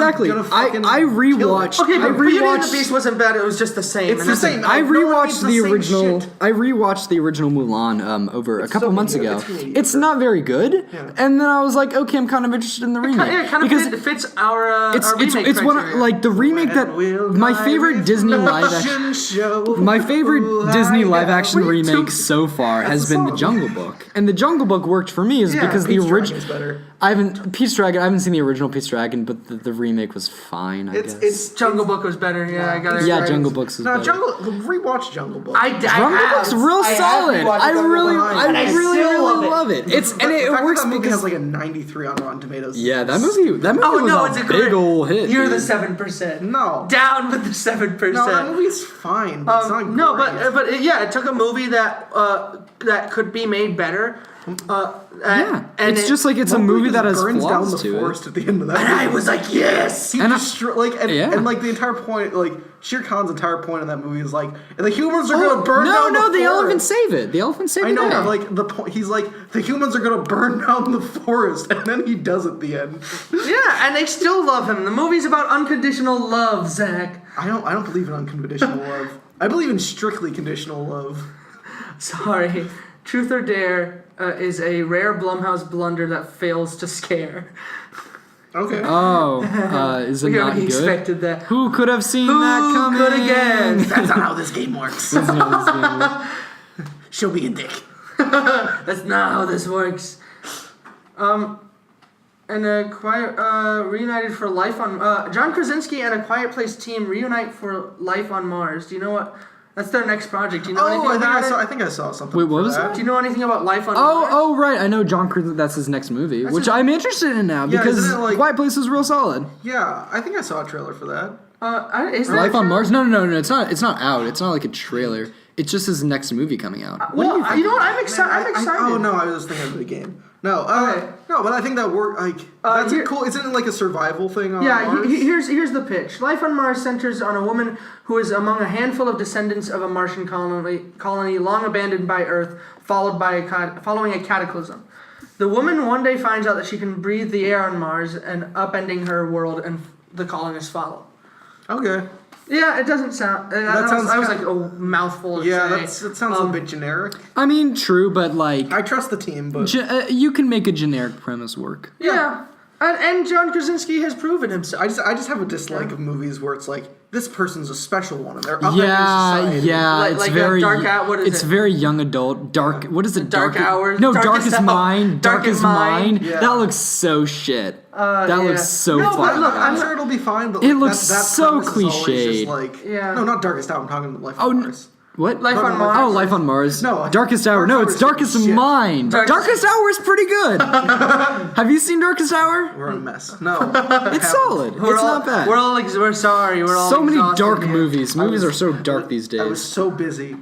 rewatched. Okay, but Beauty and the Beast wasn't bad. It was just the same. It's the same. I rewatched the original. I rewatched the original Mulan over a couple months ago. It's not very good. Yeah. And then I was like, okay, I'm kind of interested in the remake. It kind of fits our remake it's one like the remake that my favorite Disney live action. My favorite Disney live action remake so far has been The Jungle Book, and The Jungle Book worked for me because the original. I haven't seen the original Pete's Dragon, but the remake was fine. I guess Jungle Book was better. Yeah, I got it. Yeah, Jungle Book was better. Rewatch Jungle Book. Jungle Book's real solid. I really love it. It works that movie because has like a 93 on Rotten Tomatoes. Yeah, that movie was a big old hit. You're the 7%. No, down with the 7%. No, that movie's fine. But it's not great. No, but it took a movie that could be made better. And it's just like it's a movie that has burns down flaws the to forest it. At the end of that. And movie. I was like, yes. And like the entire point, like Shere Khan's entire point in that movie is like the humans are gonna burn down the forest. The elephants save it. The elephants save it. I know, but like the point, he's like the humans are gonna burn down the forest, and then he does at the end. Yeah, and they still love him. The movie's about unconditional love, Zach. I don't believe in unconditional love. I believe in strictly conditional love. Sorry. Truth or Dare is a rare Blumhouse blunder that fails to scare. Okay. Oh, is it not good? Expected that. Who could have seen that coming? Who could again? That's not how this game works. She'll be a dick. That's not how this works. And reunited for life on John Krasinski and A Quiet Place team reunite for life on Mars. Do you know what? That's their next project. Do you know anything about it? I think I saw something. Wait, what was that? Do you know anything about Life on Mars? Oh, right. I know John Krasinski. That's his next movie, which I'm interested in now because Quiet Place is real solid. Yeah, I think I saw a trailer for that. Is Life on Mars? No. It's not out. It's not like a trailer. It's just his next movie coming out. What do you think? You know what? I'm excited. Oh no, I was thinking of the game. No, no, but I think that work that's cool. Isn't it like a survival thing on Mars? Here's the pitch. Life on Mars centers on a woman who is among a handful of descendants of a Martian colony long abandoned by Earth, following a cataclysm. The woman one day finds out that she can breathe the air on Mars, and upending her world, and the colonists follow. Okay. Yeah, it doesn't sound. That was like a mouthful. That sounds a bit generic. I mean, true, but like I trust the team, but you can make a generic premise work. Yeah. And John Krasinski has proven himself. I just have a dislike of movies where it's like this person's a special one and they're up there in society. It's very Dark Hour. What is it's it? very young adult. Dark. What is it? Dark Hours. No, Darkest Mind. Darkest Mind. Yeah. That looks so shit. That looks so No, fucking but look, bad. I'm sure it'll be fine. But It like, looks that so premise is always cliched. just like, Yeah. No, not Darkest Hour. I'm talking about Life on Mars. What? Life on Mars. Oh, Life on Mars. No, Darkest Hour. No, it's Darkest shit. Mind. Darkest Hour is pretty good. Have you seen Darkest Hour? We're a mess. No, It's solid. It's not bad. We're sorry. We're all So many exhausted dark here. movies. Movies are so dark these days. I was so busy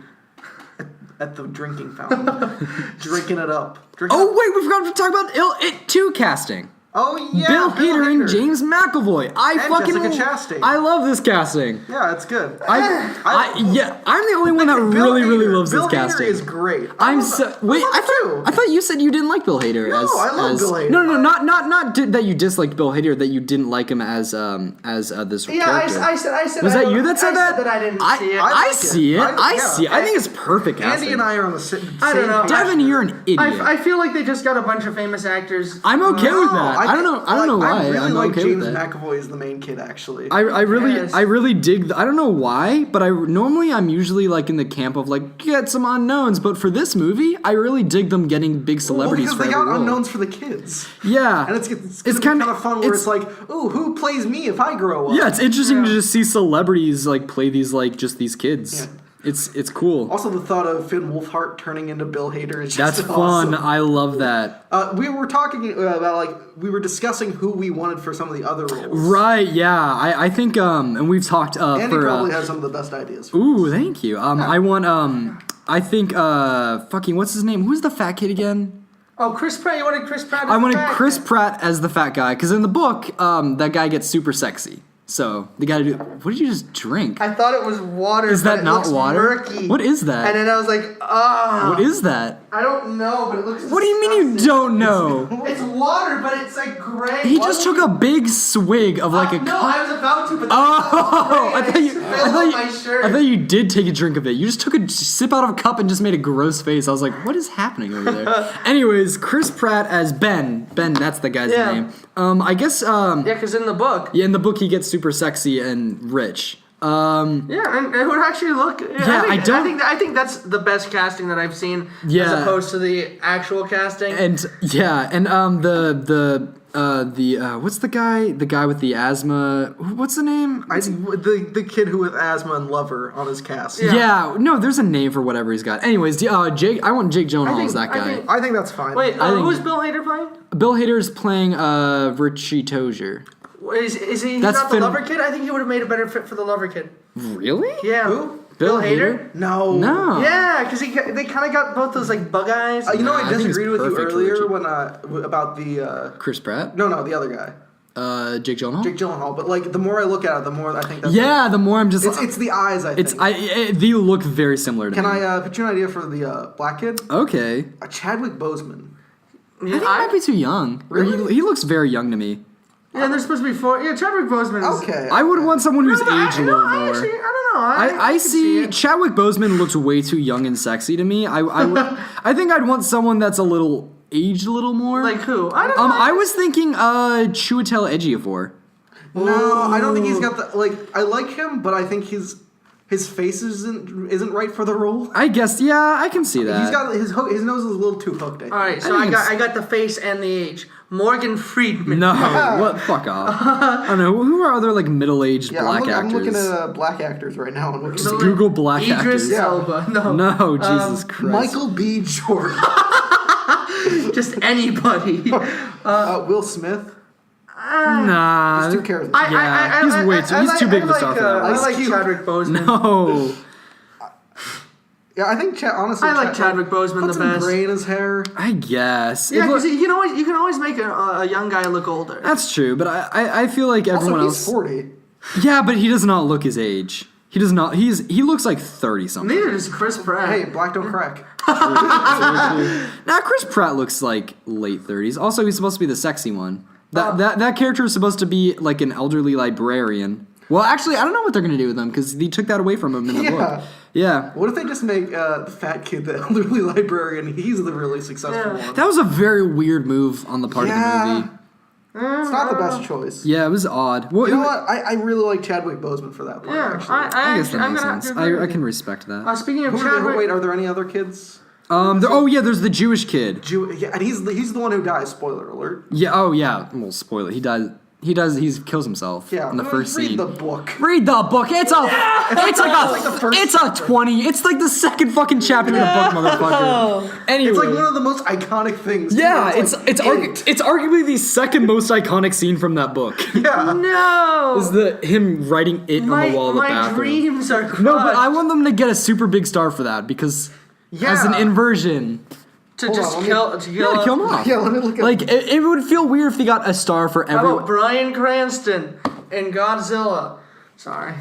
at the drinking fountain, drinking it up. Oh wait, we forgot to talk about It 2 casting. Oh yeah, Bill Hader and James McAvoy. Jessica Chastain. I love this casting. Yeah, it's good. I'm the only one that really loves Bill this casting. Bill Hader is great. Wait, I thought you said you didn't like Bill Hader. No, I love Bill Hader. No, not that you disliked Bill Hader, that you didn't like him as this Yeah, character. I said. Was that you that said that? I said that I didn't see it. I see it. I yeah. see it. I think it's perfect casting. Andy and I are on the same I don't know. page. Devin, you're an idiot. I feel like they just got a bunch of famous actors. I'm okay with that. I don't know. I don't know why. I really I'm like okay James with that. McAvoy as the main kid, actually. I Yes. really dig. I don't know why, but I'm usually like in the camp of like get some unknowns. But for this movie, I really dig them getting big celebrities because they for every got role. unknowns for the kids. Yeah, And it's kind of fun where it's like, ooh, who plays me if I grow up? yeah, it's interesting to just see celebrities like play these like just these kids. Yeah. It's cool. Also, the thought of Finn Wolfhard turning into Bill Hader is just That's fun. awesome. I love that. We were talking about we were discussing who we wanted for some of the other roles. Right? Yeah. I think and we've talked Andy for. probably has some of the best ideas. Ooh, thank you. I want I think fucking what's his name? Who's the fat kid again? Oh, Chris Pratt. You wanted Chris Pratt? I wanted Chris Pratt as the fat guy because in the book, that guy gets super sexy. So the guy, what did you just drink? I thought it was water. Is but that it not looks water? Murky. What is that? And then I was like, ah. What is that? I don't know, but it looks. What do you mean you don't know? It's water, but it's like gray. He just took a big swig of like a No, cup. I was about to, but Oh, I thought you did take a drink of it. You just took a sip out of a cup and just made a gross face. I was like, what is happening over there? Anyways, Chris Pratt as Ben. Ben, that's the guy's name. I guess. Yeah, because in the book. Yeah, in the book he gets super sexy and rich. Yeah, and it would actually look. Yeah, I think that's the best casting that I've seen. Yeah. As opposed to the actual casting. And yeah, and what's the guy? The guy with the asthma. What's the name? The kid who with asthma and Lover on his cast. Yeah, no, there's a name for whatever he's got. Anyways, Jake. I want Jake Gyllenhaal as that guy. I think that's fine. Wait, think- who's Bill Hader playing? Bill Hader's playing Richie Tozier. Is he That's not Finn- the Lover Kid? I think he would have made a better fit for the Lover Kid. Really? Yeah. Who? Bill Hader? No. No. Yeah, because they kind of got both those like bug eyes. You know, I I think it's disagreed with you perfect for earlier Richie. when about the Chris Pratt? no, the other guy, Jake Gyllenhaal? Jake Gyllenhaal. But like, the more I look at it, the more I think that's Yeah, the more I'm just it's the eyes. I think. they look very similar to Can me. I put you an idea for the black kid? Okay. Chadwick Boseman. I think he might be too young. Or Really? he looks very young to me. Yeah, there's supposed to be 4. Yeah, Chadwick Boseman is... Okay. I would want someone who's aged a little I more. actually, I don't know. I can see it. Chadwick Boseman looks way too young and sexy to me. I think I'd want someone that's aged a little more. Like who? I don't know. I was thinking Chiwetel Ejiofor. No, I don't think he's got the I like him, but I think his face isn't right for the role. I guess I can see that. He's got his nose is a little too hooked. All right, so think I got the face and the age. Morgan Freeman. No, what? Fuck off. I don't know. Who are other middle-aged black actors? I'm looking at black actors right now. And looking Just at Google black Idris actors. Elba. No. No, Jesus Christ. Michael B. Jordan, Just anybody. Will Smith. Nah. He's too charismatic. He's too big of a star for that I role. like Cube. Chadwick Boseman. No. Yeah, I think honestly, I like Chadwick Boseman put the some best. gray in his hair. I guess. Yeah, because you can always make a young guy look older. That's true, but I feel like everyone Also, he's else. 40. Yeah, but he does not look his age. He does not. He looks like 30 something. Neither does Chris Pratt. Hey, black don't crack. Nah, Chris Pratt looks like late 30s. Also, he's supposed to be the sexy one. That character is supposed to be like an elderly librarian. Well, actually, I don't know what they're going to do with him because they took that away from him in the book. Yeah. What if they just make the fat kid the elderly librarian? He's the really successful one. That was a very weird move on the part of the movie. It's not the best choice. Yeah, it was odd. Well, you know what? I really like Chadwick Boseman for that part. Yeah, actually. I guess that makes sense. I can respect that. Speaking of Chadwick, wait, are there any other kids? There's the Jewish kid. Yeah, and he's the one who dies. Spoiler alert. Yeah. Oh, yeah. Well, spoiler. He dies. He kills himself in the first scene. Read the book. Read the book. It's like the second fucking chapter in the book, motherfucker. Anyway. It's like one of the most iconic things. Yeah, it's arguably the second most iconic scene from that book. Yeah. No. Is him writing it on the wall of the bathroom. My dreams are crushed. No, but I want them to get a super big star for that because as an inversion. To kill him off. Yeah, let me look at Like, it would feel weird if he got a star for every... How about Bryan Cranston in Godzilla? Sorry.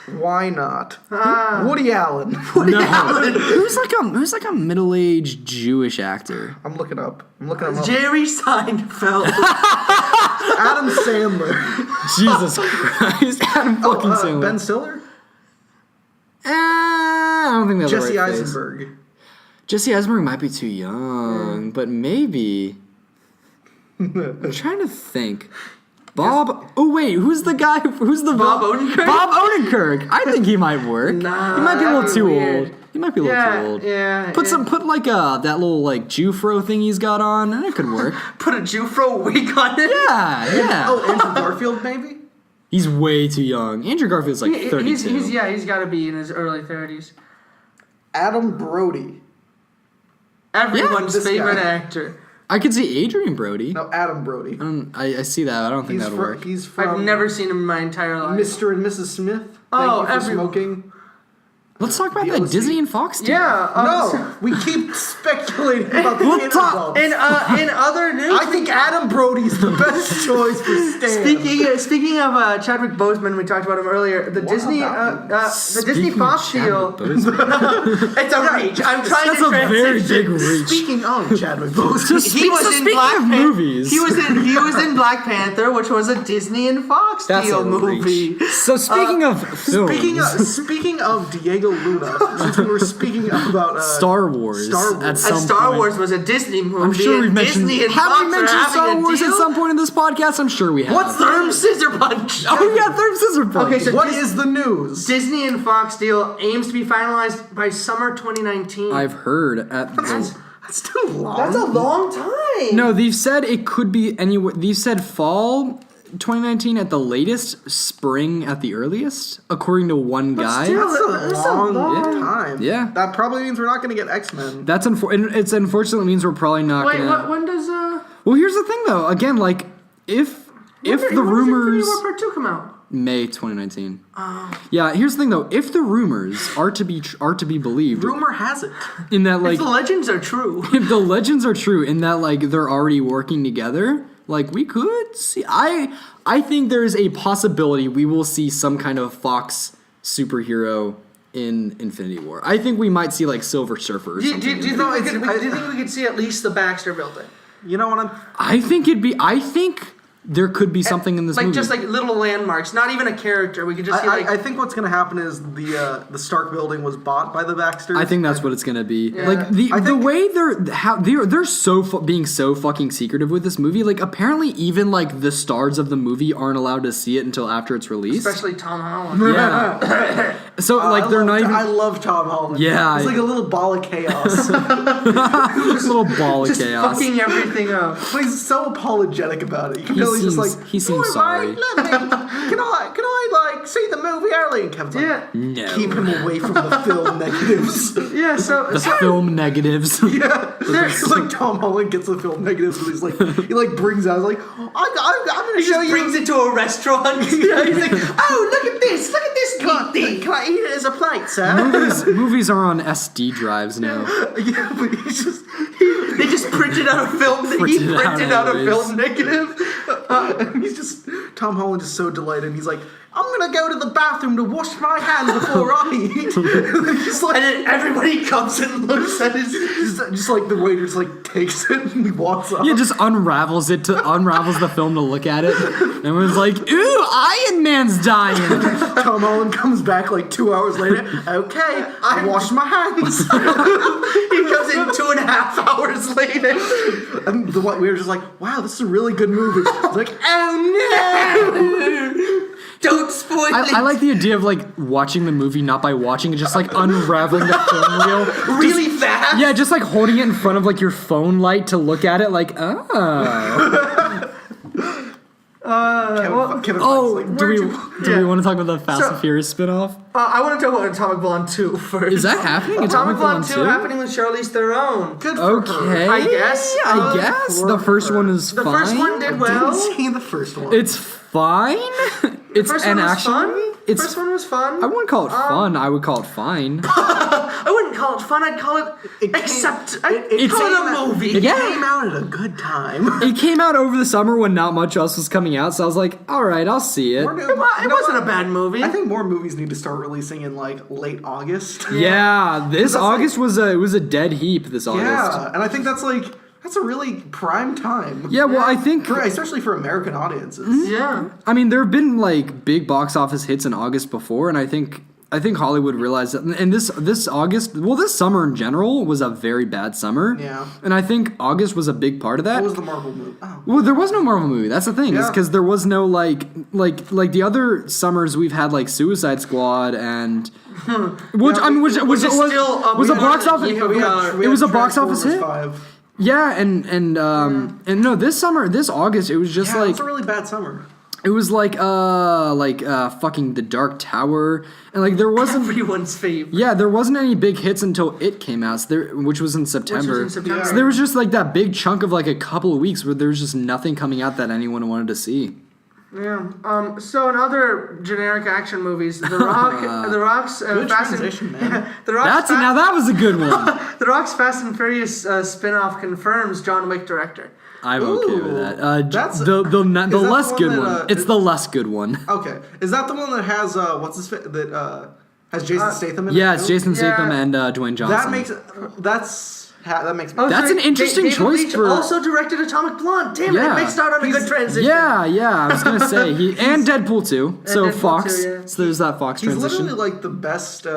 Why not? Woody Allen. Who's like a middle-aged Jewish actor? I'm looking him up. Jerry Seinfeld. Adam Sandler. Jesus Christ. Adam fucking Sandler. Ben Stiller? I don't think that's Jesse right Eisenberg. Face. Jesse Eisenberg might be too young, but maybe. I'm trying to think. Bob. Oh wait, who's the guy? Who's the Bob Odenkirk? Bob Odenkirk. I think he might work. Nah, he might be a little too weird. old. He might be a little too old. Yeah. Put that little like Jufro thing he's got on, and it could work. Put a Jufro wig on it. Yeah. Oh, Andrew Garfield maybe. He's way too young. Andrew Garfield's like 32. He's got to be in his early 30s. Adam Brody. Everyone's favorite actor. I could see Adrian Brody. No, Adam Brody. I see that. I don't think that'll work. He's from I've never seen him in my entire life. Mr. and Mrs. Smith. Oh, Thank you for smoking. Let's talk about that Disney and Fox deal. Yeah. No, we keep speculating about the results. In other news, I think Adam Brody's the best choice for Stan. Speaking of Chadwick Boseman, we talked about him earlier. The Disney Fox deal. It's a reach. I'm trying to transition. That's a very big reach. Speaking of Chadwick Boseman, He was in Black of movies. He was in Black Panther, which was a Disney and Fox deal movie. So speaking of films, speaking of Diego Luna, since we were speaking about Star Wars. Star Wars was a Disney movie. I'm sure we've mentioned. Have we mentioned Star Wars at some point in this podcast? I'm sure we have. What's Therm Scissor Punch? Oh yeah, Therm Scissor Punch. Okay, so what is the news? Disney and Fox deal aims to be finalized by summer 2019. I've heard That's too long. That's a long time. No, they've said it could be anywhere. They've said fall 2019 at the latest, spring at the earliest, according to one guy. Still, that's a long time. Yeah. That probably means we're not going to get X-Men. That's it's unfortunately means we're probably not Wait, gonna. when does Well, here's the thing though. Again, like if the rumors Infinity War Part 2 come out? May 2019. Yeah, here's the thing though. If the rumors are to be believed, Rumor has it. in that like If the legends are true. if the legends are true, in that like they're already working together, like we could see. I think there is a possibility we will see some kind of Fox superhero in Infinity War. I think we might see like Silver Surfer. Or Do you something. think we could see at least the Baxter Building? You know what I think there could be something in this movie. Just like little landmarks, not even a character. We could just see I think what's going to happen is the Stark building was bought by the Baxters. I think that's what it's gonna be. Yeah. Like the way they're so being so fucking secretive with this movie. Like apparently even like the stars of the movie aren't allowed to see it until after it's released. Especially Tom Holland. Yeah. So like they're not even. I love Tom Holland. Yeah. He's like a little ball of chaos. Just a little ball of chaos. Fucking everything up. But he's so apologetic about it. You can tell he's just like, he seems sorry. Can I like see the movie early? And Kevin's like, No. keep him away from the film negatives. Yeah, The film negatives. Yeah, it's like Tom Holland gets the film negatives, but he's like, he like brings out, like, I'm gonna show you. Brings it to a restaurant. Yeah, he's like, oh, look at this thing. Can I eat it as a plate, sir? Movies are on SD drives now. Yeah, but he's just. They just printed out a film. He printed out a film negative. And he's just Tom Holland is so delighted. And he's like, I'm gonna go to the bathroom to wash my hands before I eat. And then And then everybody comes and looks at his. just like the waiter's like takes it and he walks off. Yeah, just unravels the film to look at it. And everyone's like, ooh, Iron Man's dying. Tom Holland comes back like 2 hours later. Okay, I washed my hands. He comes in 2.5 hours later. And we were just like, wow, this is a really good movie. It's like, oh no! Don't spoil it. I like the idea of like watching the movie not by watching it, just like unraveling the film reel. Really fast? Yeah, just like holding it in front of like your phone light to look at it like, oh. Kevin Oh, Feige's like, do we want to talk about the Fast and Furious spinoff? I want to talk about Atomic Blonde 2 first. Is that happening? Atomic Blonde 2 happening with Charlize Theron. good for her. Okay. I guess. I guess. The first one is The fine. first one did well. Didn't see the first one. It's fine. It's First an one was action. fun. It's. First one was fun. I wouldn't call it fun. I would call it fine. I wouldn't call it fun. I'd call it. It came- I'd call it a movie. It Yeah. came out at a good time. It came out over the summer when not much else was coming out, so I was like, all right, I'll see it. It wasn't a bad movie. I think more movies need to start releasing in like late August. Yeah, this That's August was a dead heap. This August. Yeah, and I think that's a really prime time. Yeah, well, I think Especially for American audiences. Yeah. I mean there have been like big box office hits in August before, and I think Hollywood realized that. And this August, well, this summer in general was a very bad summer. Yeah. And I think August was a big part of that. What was the Marvel movie? Oh. Well, there was no Marvel movie. That's the thing, is Yeah. because there was no like the other summers we've had like Suicide Squad and which is still a was a big box one. office. Yeah, It was a box office hit. 5. Yeah, and no, this August it was just Yeah, it like was a really bad summer. it was like fucking The Dark Tower, and like there wasn't. Everyone's favorite. Yeah, there wasn't any big hits until It came out, which was in September. September. So there was just like that big chunk of like a couple of weeks where there was just nothing coming out that anyone wanted to see. Yeah. So in other generic action movies, The Rock's Good Fast transition, and man. The Rock's Now that was a good one. The Rock's Fast and Furious spin-off confirms John Wick director. I'm okay with that. That's- the less the good one one. that, It's the less good one. Okay, is that the one that has has Jason Statham in it? Yeah, it's too? Jason Statham Yeah. and Dwayne Johnson. That makes that makes Oh, That's sorry, an interesting David choice Leitch for- also directed Atomic Blonde. Damn Yeah. it, makes out on a good transition. Yeah, I was gonna say and Deadpool 2. So Deadpool Fox. 2, yeah. So there's that Fox He's transition. literally like the best.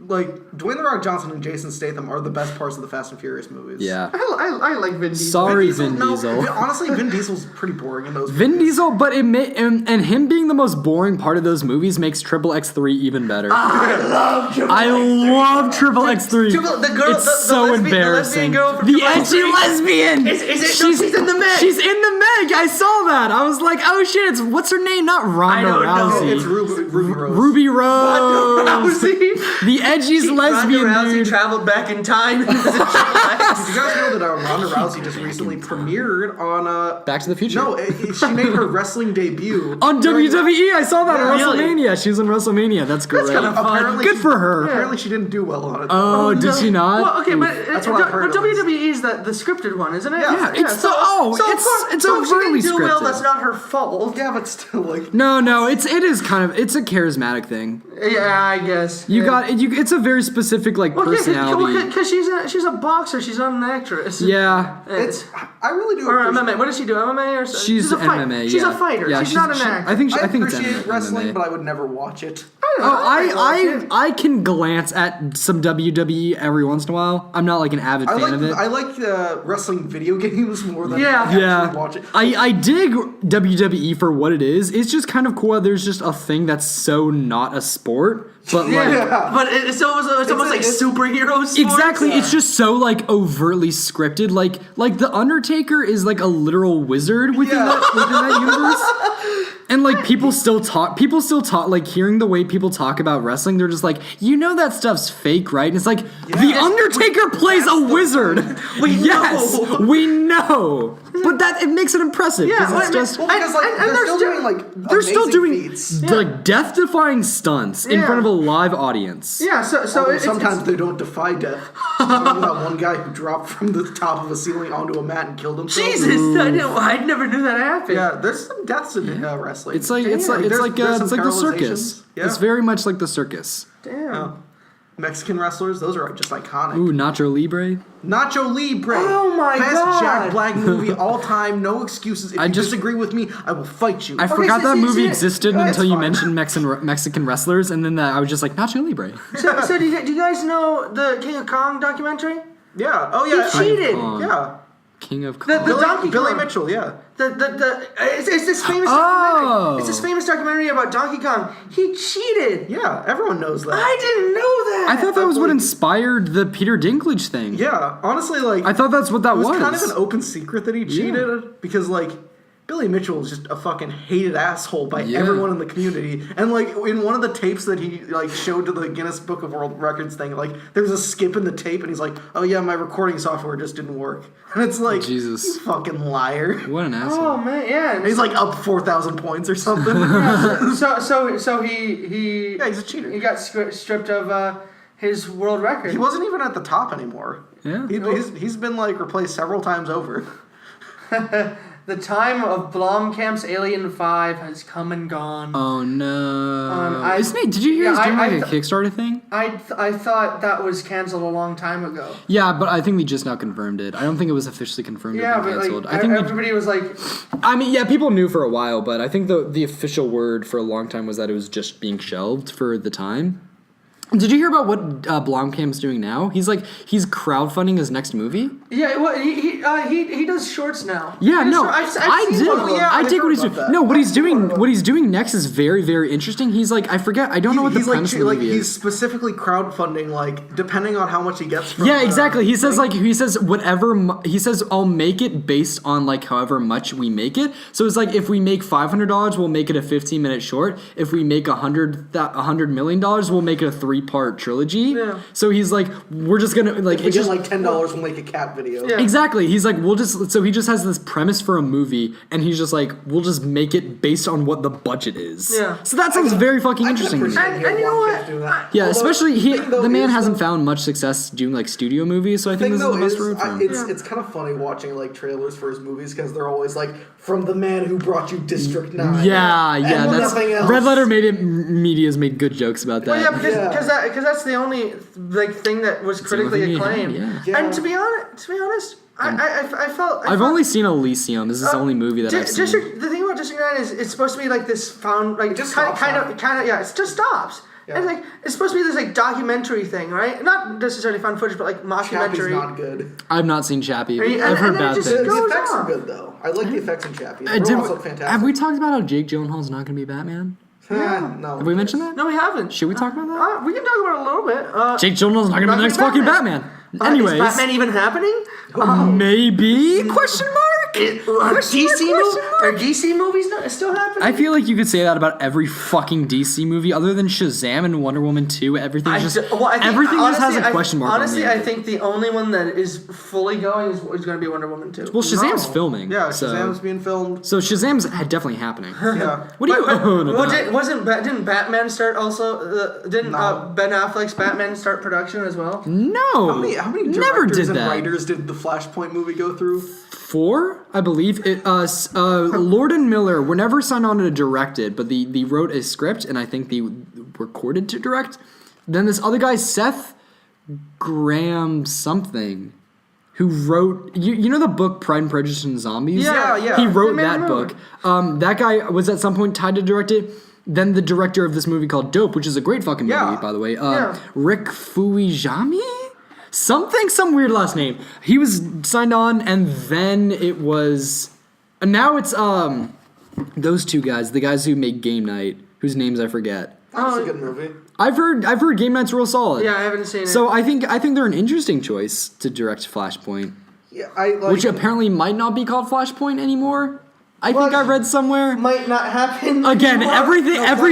Dwayne The Rock Johnson and Jason Statham are the best parts of the Fast and Furious movies. Yeah. I like Vin Diesel. Sorry, Vin no, Diesel. Honestly, Vin Diesel's pretty boring in those. Vin movies. Diesel, but and him being the most boring part of those movies makes Triple X3 even better. I love Triple I love Triple X3. The girl, It's the so lesbian, embarrassing. The, lesbian girl from The Triple edgy X3. lesbian. Is it? No, she's in the Meg. She's in the Meg. I saw that. I was like, oh shit! It's what's her name? Not Ronda don't know. Rousey. It's Ruby Rose. Ruby Rose. Rousey. The edgiest lesbian Ronda Rousey dude. traveled back in time. And was in Triple X. Did you guys know that Ronda Rousey just recently premiered on Back to the Future. No, she made her wrestling debut On WWE, I saw that Yeah, on really? WrestleMania. She was in WrestleMania. That's great. kinda fun. Apparently Good she- for her. Apparently she didn't do well on it. Oh, did she not? Well, okay, but That's what I've heard but at least. WWE is the scripted one, isn't it? Yeah, it's so, the- oh, so of it's- course- it's so if she overtly didn't do well, scripted. that's not her fault. Yeah, but still, like, No, it is kind of. It's a charismatic thing. Yeah, I guess. You yeah. got it. It's a very specific like personality. Because she's a boxer. She's not an actress. Yeah. it's. I really do. Or appreciate- MMA. What does she do? MMA or something? She's a fight- MMA. She's yeah. a fighter. Yeah, she's not an actor. I think I it's appreciate wrestling, MMA. but I would never watch it. I can glance at some WWE every once in a while. I'm not like an avid fan of it. I like wrestling video games more than Yeah. actually watch it. I dig WWE for what it is. It's just kind of cool that there's just a thing that's so not a sport, but like Yeah. But it's almost like it's- superhero sports. exactly, Yeah. it's just so like overtly scripted. Like the Undertaker is like a literal wizard within Yeah. that universe. And like people still talk like hearing the way people talk about wrestling, they're just like, you know that stuff's fake, right? And it's like the Undertaker plays a wizard. Yes, know. we know. But that it makes it impressive because Yeah, it's just Well, because like and they're still doing like they're still amazing doing feats. like death-defying stunts in Yeah. front of a live audience. Yeah. So Although it's, sometimes they don't defy death. Remember that one guy who dropped from the top of a ceiling onto a mat and killed himself? Jesus, I never knew that happened. Yeah, there's some deaths in It's wrestling. like There's the some circus. paralyzations. Yeah. It's very much like the circus. Damn. Mexican wrestlers, those are just iconic. Ooh, Nacho Libre. Nacho Libre. Oh my Best God. Jack Black movie all time. No excuses. If you disagree with me, I will fight you. I forgot that movie existed until you fine. mentioned Mexican wrestlers, and then I was just like, Nacho Libre. So do you guys know the King of Kong documentary? Yeah. Oh yeah. He cheated. Yeah. King of The Kong. Donkey Billy Kong. Mitchell. Yeah. It's this famous Oh. documentary. It's this famous documentary about Donkey Kong. He cheated. Yeah. Everyone knows that. I didn't know that. I thought that was what inspired the Peter Dinklage thing. Yeah. Honestly, like I thought that's what that it was was. kind of an open secret that he cheated because like. Billy Mitchell is just a fucking hated asshole by everyone in the community. And like in one of the tapes that he like showed to the Guinness Book of World Records thing, like there's a skip in the tape and he's like, "Oh yeah, my recording software just didn't work." And it's like, Jesus. You fucking liar. What an asshole. Oh man, yeah. And he's like up 4,000 points or something. So he Yeah, he's a cheater. He got stripped of his world record. He wasn't even at the top anymore. Yeah. He's been like replaced several times over. The time of Blomkamp's Alien 5 has come and gone. Oh no! Isn't Did you hear he's doing I like a Kickstarter thing? I thought that was canceled a long time ago. Yeah, but I think they just now confirmed it. I don't think it was officially confirmed Yeah, or but canceled. like I think everybody was like, I mean, yeah, people knew for a while, but I think the official word for a long time was that it was just being shelved for the time. Did you hear about what Blomkamp's doing now? He's crowdfunding his next movie. yeah, well, he does shorts now. Yeah, no, I've I seen did. one of them. yeah, I I dig what heard he's about doing. that. No, what he's doing next is very, very interesting. He's like, I forget. I don't know what the He's premise of the movie he's is. specifically crowdfunding, like depending on how much he gets from. Yeah, exactly. He says whatever. He says I'll make it based on like however much we make it. So it's like if we make $500, we'll make it a 15-minute short. If we make $100 million, we'll make it a 3-part trilogy. Yeah. So he's like, we're just gonna like If we it's get just like $10, we'll make a cat video. Yeah. exactly. He's like, so he just has this premise for a movie, and he's just like, we'll just make it based on what the budget is. Yeah. So that sounds very fucking I can interesting. to me. appreciate And you know what? doing that. Yeah, Although, especially thing, though, the man is, hasn't though, found much success doing like studio movies, so I think thing this is though the best is, route for him. it's kind of funny watching like trailers for his movies because they're always like from the man who brought you District 9. Yeah, and that's nothing else. Red Letter Media's made good jokes about that. Well, yeah, because that's the only like thing that was critically only thing he acclaimed. had, yeah. And to be honest, I felt I've only seen Elysium. This is the only movie that I've seen. The thing about District 9 is it's supposed to be like this found like just kind stops, of yeah, it just stops. Yeah. And like it's supposed to be this like documentary thing, right? Not necessarily found footage, but like Chappie's mockumentary. not good. I've not seen Chappie. And- I've heard and then bad it just things. goes The effects on. are good though. I like the effects in Chappie. They're Did also we- fantastic. have we talked about how Jake Gyllenhaal's not going to be Batman? No. Have we mentioned that? No, we haven't. Should we talk about that? We can talk about it a little bit. Jake Gyllenhaal's not going to be the next fucking Batman. Anyways, is Batman even happening? maybe? Question mark? Are DC movies not still happening? I feel like you could say that about every fucking DC movie, other than Shazam and Wonder Woman 2. Everything just has a question mark. Honestly, on the I end. think the only one that is fully going is going to be Wonder Woman 2. Well, Shazam's No. filming. Yeah, so. Shazam's being filmed. So Shazam's definitely happening. Yeah. What are you on about? Didn't Batman start also? Didn't No. Ben Affleck's Batman start production as well? No. How many Never directors did and that. writers did the Flashpoint movie go through? 4, I believe. Lord and Miller were never signed on to direct it, but they wrote a script, and I think they recorded to direct. Then this other guy, Seth Graham something, who wrote, you know the book Pride and Prejudice and Zombies? Yeah. He wrote They made a that movie. book. That guy was at some point tied to direct it. Then the director of this movie called Dope, which is a great fucking movie, Yeah. by the way. Yeah. Rick Fujimi? Some weird last name. He was signed on, and then it was... And now it's those two guys, the guys who make Game Night, whose names I forget. That's a good movie. I've heard Game Night's real solid. Yeah, I haven't seen it. So I think they're an interesting choice to direct Flashpoint, Yeah, I like. which apparently might not be called Flashpoint anymore. I think I read somewhere. might not happen. Again, anymore. every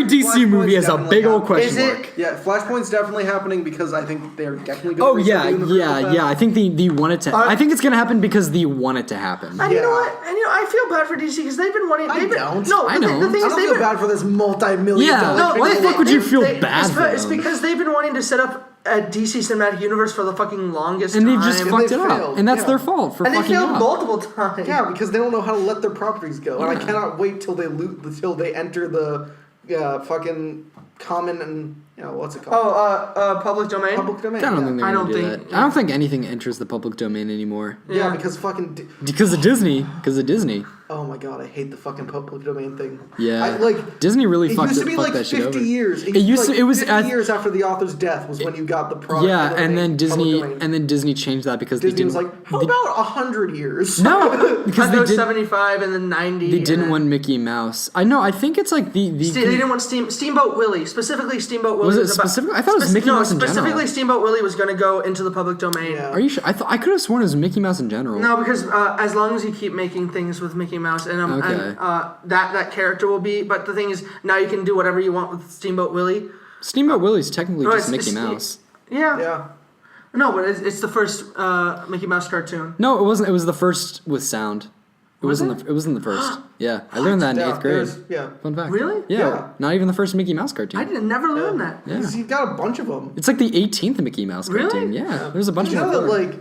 DC Flashpoint's movie has a definitely big old happening. question Is it- mark. Yeah, Flashpoint's definitely happening because I think they're definitely going Oh to yeah. I think they want it to. I think it's gonna happen because they want it to happen. And you know Yeah. what? And I feel bad for DC because they've been wanting. I they've been, don't. No, I the know. thing I is, don't they've feel been, bad for this multi-million Yeah. dollar. No, why the fuck would you feel they- bad it's, for it's them? because they've been wanting to set up a DC cinematic universe for the fucking longest And time. they've just And fucked they it up, failed, and that's yeah. their fault for and they fucking failed up. multiple times. Yeah, because they don't know how to let their properties go, and I Yeah. cannot wait till they enter the fucking common and what's it called? Public domain. Public domain. I don't think they're I gonna don't do think- that. I don't think anything enters the public domain anymore. Yeah, because fucking. Because of Disney. Oh my god, I hate the fucking public domain thing. Yeah. It Disney really used fucked to be like that shit 50 over. years. It used to. It was 50 years after the author's death was when you got the product. Yeah, and then Disney public Disney changed that because Disney they was didn't. like, how about 100 years? No, because I they know did. 75 and then 90. They didn't and want Mickey Mouse. I know. I think it's like the. they didn't want Steamboat Willie. Specifically, Steamboat Willie Was it about- specific? I thought it was Mickey Mouse in general. Specifically, Steamboat Willie was going to go into the public domain. Yeah. Are you sure? I could have sworn it was Mickey Mouse in general. No, because as long as you keep making things with Mickey Mouse, and Okay. that character will be. But the thing is, now you can do whatever you want with Steamboat Willie. Steamboat Willie's technically No, just it's- Mickey it's- Mouse. Yeah. Yeah. No, but it's the first Mickey Mouse cartoon. No, it wasn't. It was the first with sound. It Was wasn't. It wasn't the first. Yeah, I learned that in Yeah, 8th grade. yeah. Fun fact. Really? Yeah, Yeah. Not even the first Mickey Mouse cartoon. I didn't never learn that. Yeah. He's got a bunch of them. It's like the 18th Mickey Mouse Really? cartoon. Yeah, there's a bunch You of know them. that, like,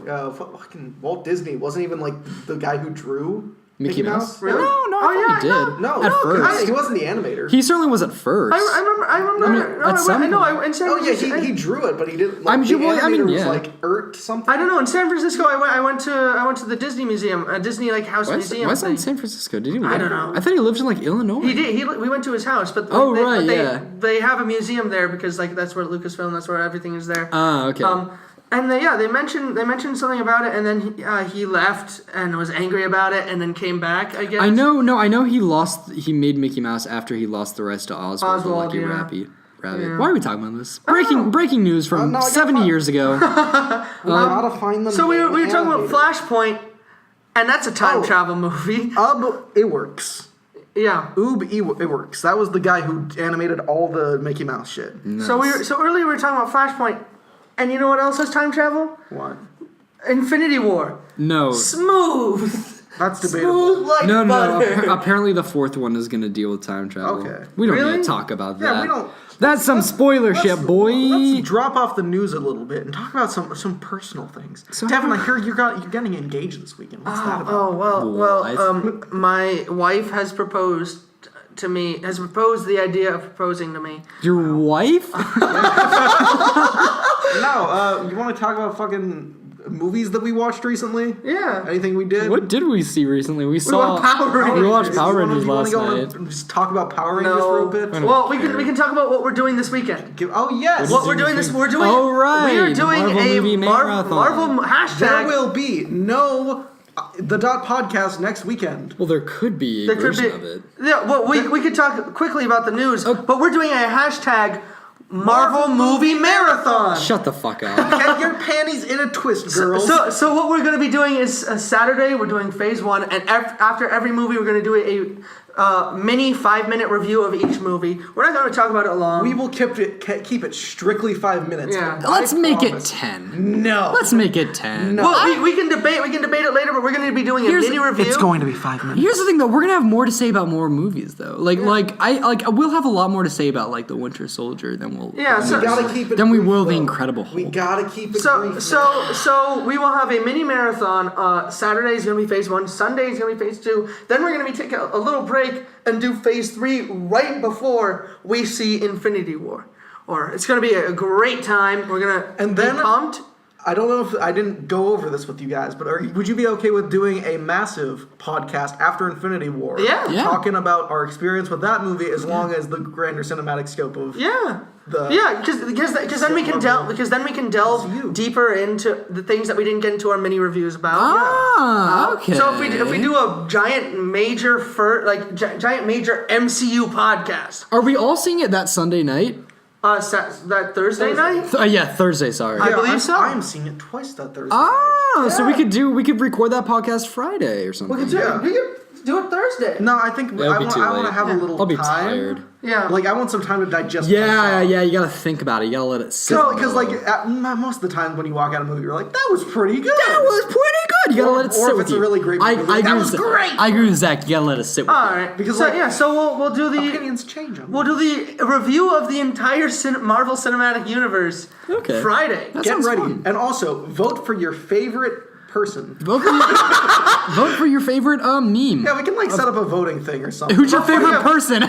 fucking Walt Disney wasn't even, like, the guy who drew Mickey Mouse? Really? No, Oh, I yeah, thought he did. No. at first. He wasn't the animator. He certainly was at first. I remember. mean, at some in San Oh, yeah, Francisco. he drew it, but he didn't. Like, I'm the sure- well, I mean, animator was, yeah. like, Ert something. I don't know. In San Francisco, I went to the Disney Museum, a Disney like house Why museum. is that in thing. San Francisco? Did he live? I don't know. I thought he lived in like Illinois. He did. We went to his house, but Oh, right, yeah. they have a museum there because like that's where Lucasfilm, that's where everything is there. Ah, okay. And they mentioned something about it, and then he left and was angry about it, and then came back. I guess. I know. He made Mickey Mouse after he lost the rights to Oswald the Lucky yeah. Rabbit. Yeah. Why are we talking about this? Breaking news from No, I gotta 70 find- years ago. We gotta find them. So we were talking about animator. Flashpoint, and that's a time Oh. travel movie. It works. Yeah. It works. That was the guy who animated all the Mickey Mouse shit. So earlier we were talking about Flashpoint, and you know what else has time travel? What? Infinity War. No. Smooth. That's debatable. Smooth like No. butter. Apparently, the fourth one is going to deal with time travel. Okay. We don't Really? need to talk about Yeah, that. we don't. That's some spoiler shit, boy. Let's drop off the news a little bit and talk about some personal things. So- Devin, I hear you're getting engaged this weekend. What's that about? Oh well, What? my wife has proposed to me. Has proposed the idea of proposing to me. Your wife? No, you want to talk about fucking movies that we watched recently? Yeah. Anything we did? What did we see recently? We saw watched Power Rangers. We watched Power Rangers You wanna last go on night. and just talk about Power Rangers No. for a bit? Well, we can talk about what we're doing this weekend. Oh yes. What we're doing this. We're doing. Oh, right. We are doing Marvel a movie marathon. Marvel hashtag. There will be no the Podcast next weekend. Well, there could be a There could version be. of it. Yeah. Well, we could talk quickly about the news, but we're doing a hashtag Marvel movie marathon. Shut the fuck up. Get your panties in a twist, girls. So what we're going to be doing is Saturday we're doing phase 1, and after every movie we're going to do a mini 5-minute review of each movie. We're not going to talk about it long. we will keep it strictly 5 minutes. Yeah. Let's make it promise. 10. No. Let's make it 10. No. Well, we can debate it later, but we're going to be doing a mini review. It's going to be 5 minutes. Here's the thing, though. We're gonna have more to say about more movies, though. We'll have a lot more to say about like the Winter Soldier than we'll. Yeah, We gotta keep it. Then we brief, will the though. Incredible Hulk. We gotta keep it. So brief. so we will have a mini marathon. Saturday is going to be phase 1. Sunday is going to be phase 2. Then we're going to be taking a little break and do phase 3 right before we see Infinity War. Or it's going to be a great time. We're going to And then- be pumped. I don't know if I didn't go over this with you guys, but would you be okay with doing a massive podcast after Infinity War? Yeah. Yeah. Talking about our experience with that movie, as long as the grander cinematic scope of Yeah. the Because then we can delve you. deeper into the things that we didn't get into our mini reviews about. Okay. So if we do a giant major giant major MCU podcast, Are we all seeing it that Sunday night? that Thursday night. Yeah, Thursday. Sorry. I believe so. I'm seeing it twice that Thursday. Oh, so we could record that podcast Friday or something. We could do it Thursday. No, I think That'd I be want too to late. have a little I'll be time. tired. Yeah. Like I want some time to digest. Yeah, you gotta think about it. You gotta let it sit. Because most of the time when you walk out of a movie, you're like, that was pretty good. That was pretty good. You gotta let it sit Or if with it's you. a really great movie, like, that was great. I agree with Zach. You gotta let it sit with All you. right. Because, so we'll do the Opinions change. we'll do the review of the entire Marvel Cinematic Universe. Okay. Friday. That Get sounds ready, fun. and also vote for your favorite person. Vote for your favorite meme. Yeah, we can set up a voting thing or something. Who's your favorite person?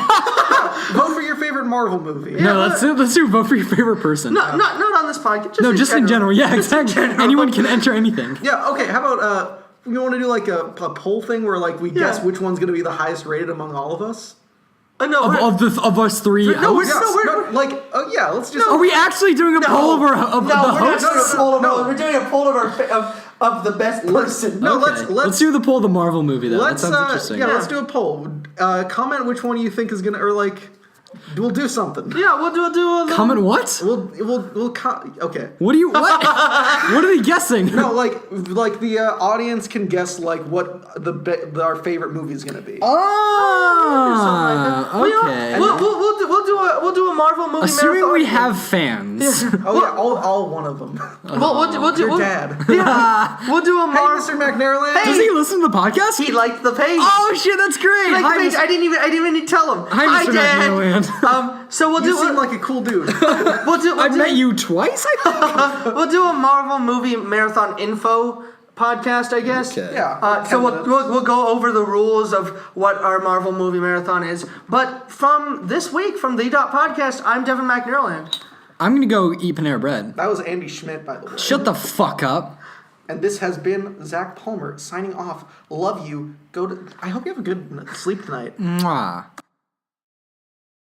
Vote for your favorite favorite Marvel movie. No, let's do vote for your favorite person. Not on this podcast. Just in general. Yeah, exactly. Anyone can enter anything. Yeah. Okay. How about we want to do like a poll thing where like we guess which one's going to be the highest rated among all of us. Of us three. Let's just. Are we actually doing a poll of the hosts? We're doing a poll of the best person. No, Okay. Let's do the poll of the Marvel movie then. That sounds interesting. Yeah, let's do a poll. Comment which one you think is gonna, or like, we'll do something. Yeah, we'll do a comment what? Okay. What are you? What? What are they guessing? No, like the audience can guess like what our favorite movie is gonna be. Okay. We'll do a Marvel movie. Assuming marathon. we have fans. All one of them. We'll do Your dad. Yeah, we'll do a Hey, Marvel. Mr. McNairland. Does he listen to the podcast? He liked the page. Oh shit, that's great. He liked Hi, the page. I didn't even tell him. Hi, Mr. Dad. McNairland. So we'll You do. seem like a cool dude. I've met you twice, I think. We'll do a Marvel movie marathon info podcast, I guess. Okay. Yeah. So we'll go over the rules of what our Marvel movie marathon is. But from this week, from the Thedotpodcast, I'm Devin McNairland. I'm gonna go eat Panera Bread. That was Andy Schmidt, by the way. Shut the fuck up. And this has been Zach Palmer signing off. Love you. I hope you have a good sleep tonight. Mwah.